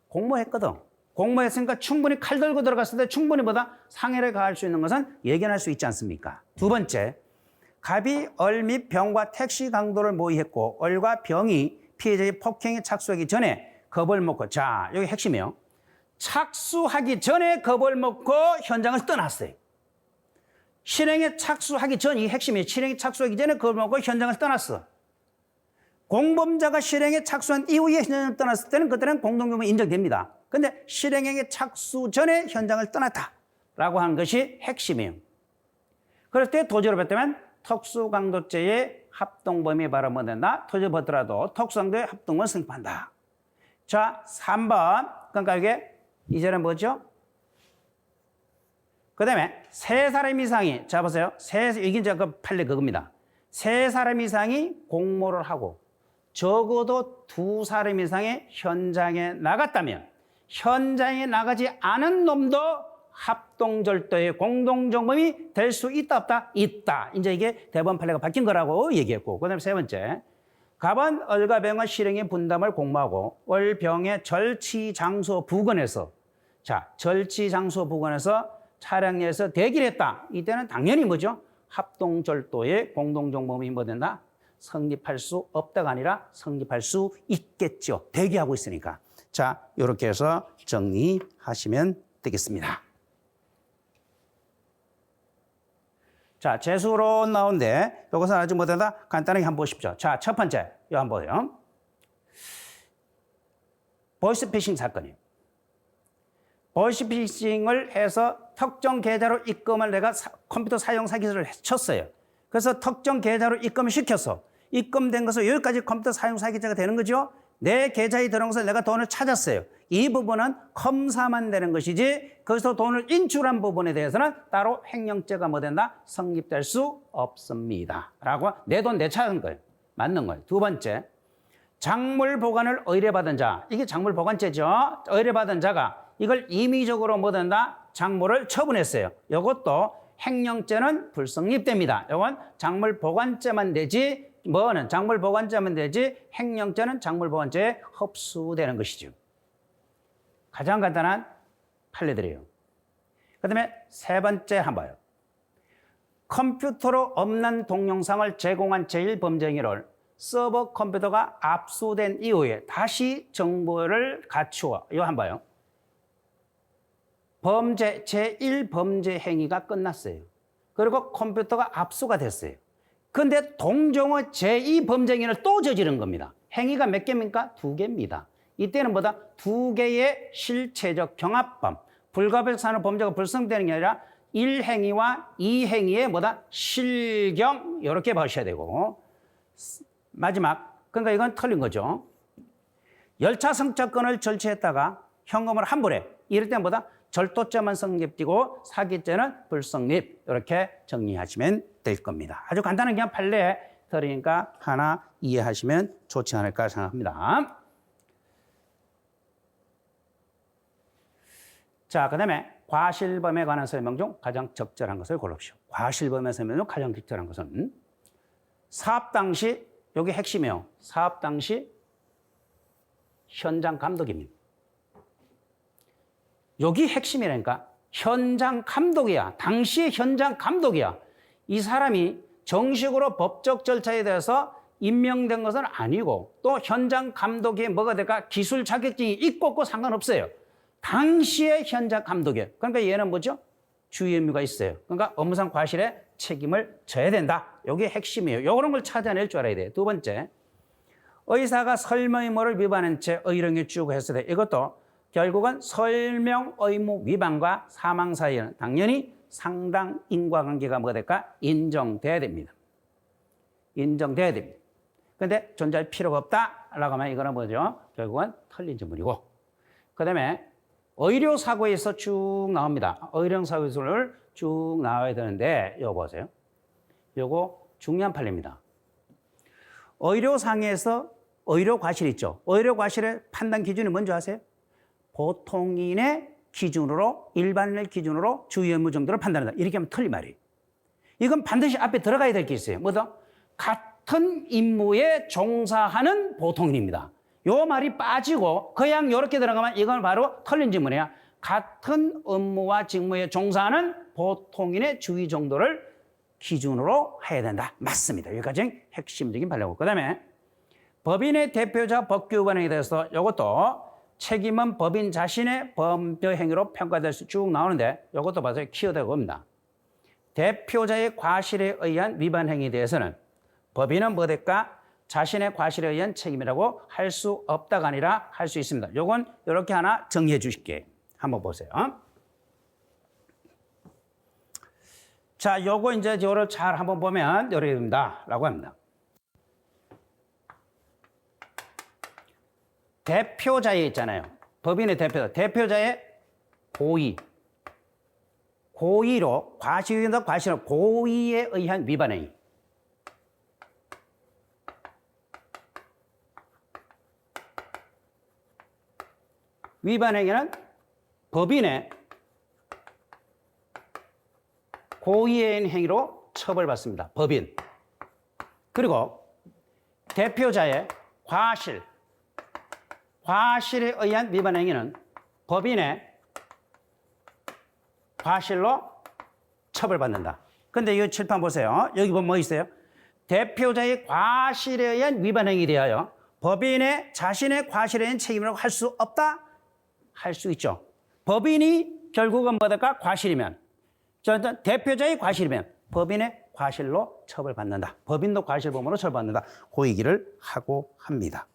A: 공모했거든. 공모했으니까 충분히 칼 들고 들어갔을 때 충분히 상해를 가할 수 있는 것은 예견할 수 있지 않습니까? 두 번째, 갑이 을 및 병과 택시 강도를 모의했고 을과 병이 피해자의 폭행에 착수하기 전에 겁을 먹고, 자, 여기 핵심이에요. 착수하기 전에 겁을 먹고 현장을 떠났어요. 실행에 착수하기 전이 핵심이에요. 실행에 착수하기 전에 겁을 먹고 현장을 떠났어. 공범자가 실행에 착수한 이후에 현장을 떠났을 때는 그때는 공동정범이 인정됩니다. 그런데 실행에 착수 전에 현장을 떠났다라고 하는 것이 핵심이에요. 그럴 때 도저로 봤다면 특수강도죄의 합동범위 바라면 된다. 도저히 봤더라도 특수강도의 합동범을 성립한다. 자, 3번. 그러니까 이게 이제는 뭐죠? 그 다음에 3사람 이상이, 자 보세요. 이게 이제 그 판례 그겁니다. 3사람 이상이 공모를 하고 적어도 2사람 이상의 현장에 나갔다면 현장에 나가지 않은 놈도 합동절도의 공동정범이 될 수 있다 없다? 있다. 이제 이게 대법원 판례가 바뀐 거라고 얘기했고, 그 다음에 세 번째, 갑은 을과 병의 실행의 분담을 공모하고 을 병의 절취장소 부근에서, 자, 절취장소 부근에서 차량에서 대기를 했다. 이때는 당연히 뭐죠? 합동절도의 공동정범이 뭐 된다? 성립할 수 없다가 아니라 성립할 수 있겠죠. 대기하고 있으니까. 자, 이렇게 해서 정리하시면 되겠습니다. 자, 재수로 나온데 이것은 아주 뭐다 간단하게 한번 보십시오. 자, 첫 번째 이거 한번 보세요. 보이스피싱 사건이에요. 보이스피싱을 해서 특정 계좌로 입금을 내가 컴퓨터 사용 사기를 쳤어요. 그래서 특정 계좌로 입금을 시켰어. 입금된 것은 여기까지 컴퓨터 사용 사기자가 되는 거죠. 내 계좌에 들어온 것을 내가 돈을 찾았어요. 이 부분은 검사만 되는 것이지 거기서 돈을 인출한 부분에 대해서는 따로 횡령죄가 뭐 된다? 성립될 수 없습니다. 라고 내 돈 내 찾은 거예요. 맞는 거예요. 두 번째, 작물 보관을 의뢰받은 자. 이게 작물 보관죄죠. 의뢰받은 자가 이걸 임의적으로 뭐 된다? 작물을 처분했어요. 이것도 횡령죄는 불성립됩니다. 이건 작물 보관죄만 되지 뭐는 작물 보관죄만 되지 횡령죄는 작물 보관죄에 흡수되는 것이죠. 가장 간단한 판례들이에요. 그 다음에 세 번째 한번 봐요. 컴퓨터로 없는 동영상을 제공한 제1범죄 행위를 서버 컴퓨터가 압수된 이후에 다시 정보를 갖추어 이거 한번 봐요. 제1범죄 행위가 끝났어요. 그리고 컴퓨터가 압수가 됐어요. 근데 동종의 제2 범죄행위를 또 저지른 겁니다. 행위가 몇 개입니까? 2개입니다. 이때는 뭐다? 2개의 실체적 경합범. 불가역산의 범죄가 불성되는 게 아니라 1행위와 2행위의 뭐다? 실경. 이렇게 보셔야 되고. 마지막. 그러니까 이건 틀린 거죠. 열차 승차권을 절취했다가 현금을 환불해. 이럴 때 뭐다? 절도죄만 성립되고 사기죄는 불성립. 이렇게 정리하시면 될 겁니다. 아주 간단한 그냥 판례 들으니까 하나 이해하시면 좋지 않을까 생각합니다. 자, 그 다음에 과실범에 관한 설명 중 가장 적절한 것을 고르십시오. 과실범의 설명 중 가장 적절한 것은 사업 당시, 여기 핵심이에요. 사업 당시 현장 감독입니다. 여기 핵심이라니까. 현장 감독이야. 당시의 현장 감독이야. 이 사람이 정식으로 법적 절차에 대해서 임명된 것은 아니고 또 현장 감독이 뭐가 될까? 기술 자격증이 있고 없고 상관없어요. 당시의 현장 감독이에요. 그러니까 얘는 뭐죠? 주의 의무가 있어요. 그러니까 업무상 과실에 책임을 져야 된다. 이게 핵심이에요. 요런 걸 찾아낼 줄 알아야 돼요. 두 번째, 의사가 설명 의무를 위반한 채 의령에 쭉 했을 때 이것도 결국은 설명 의무 위반과 사망 사이에는 당연히 상당 인과관계가 뭐가 될까? 인정돼야 됩니다. 인정돼야 됩니다. 그런데 존재할 필요가 없다라고 하면 이거는 뭐죠? 결국은 틀린 질문이고. 그 다음에 의료사고에서 쭉 나옵니다. 의료사고를 쭉 나와야 되는데 이거 보세요. 이거 중요한 판례입니다. 의료상에서 의료과실 있죠. 의료과실의 판단 기준이 뭔지 아세요? 보통인의 기준으로, 일반인의 기준으로 주의 의무 정도를 판단한다. 이렇게 하면 틀린 말이에요. 이건 반드시 앞에 들어가야 될 게 있어요. 뭐죠? 같은 임무에 종사하는 보통인입니다. 요 말이 빠지고 그냥 이렇게 들어가면 이건 바로 틀린 질문이야. 같은 업무와 직무에 종사하는 보통인의 주의 정도를 기준으로 해야 된다. 맞습니다. 여기까지 핵심적인 판례고. 그 다음에 법인의 대표자 법규 위반에 대해서 이것도 책임은 법인 자신의 범죄 행위로 평가될 수 쭉 나오는데 이것도 봐서 키워드가 옵니다. 대표자의 과실에 의한 위반 행위에 대해서는 법인은 뭐 될까? 자신의 과실에 의한 책임이라고 할 수 없다가 아니라 할 수 있습니다. 요건 이렇게 하나 정리해 주실게요. 한번 보세요. 자, 요거 이제 요를 잘 한번 보면 이렇게 됩니다. 라고 합니다. 대표자에 있잖아요. 법인의 대표자. 대표자의 고의. 고의로, 과실이나 과실은 고의에 의한 위반 행위. 위반 행위는 법인의 고의에 의한 행위로 처벌받습니다. 법인. 그리고 대표자의 과실에 의한 위반 행위는 법인의 과실로 처벌받는다. 근데 이 칠판 보세요. 여기 보면 뭐 있어요? 대표자의 과실에 의한 위반 행위에 대하여 법인의 자신의 과실에 의한 책임이라고 할 수 없다? 할 수 있죠. 법인이 결국은 뭐랄까? 과실이면, 대표자의 과실이면 법인의 과실로 처벌받는다. 법인도 과실범으로 처벌받는다. 그 얘기를 하고 합니다.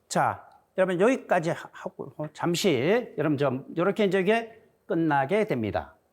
A: 자, 여러분 여기까지 하고 잠시 여러분 좀 이렇게 이제 끝나게 됩니다.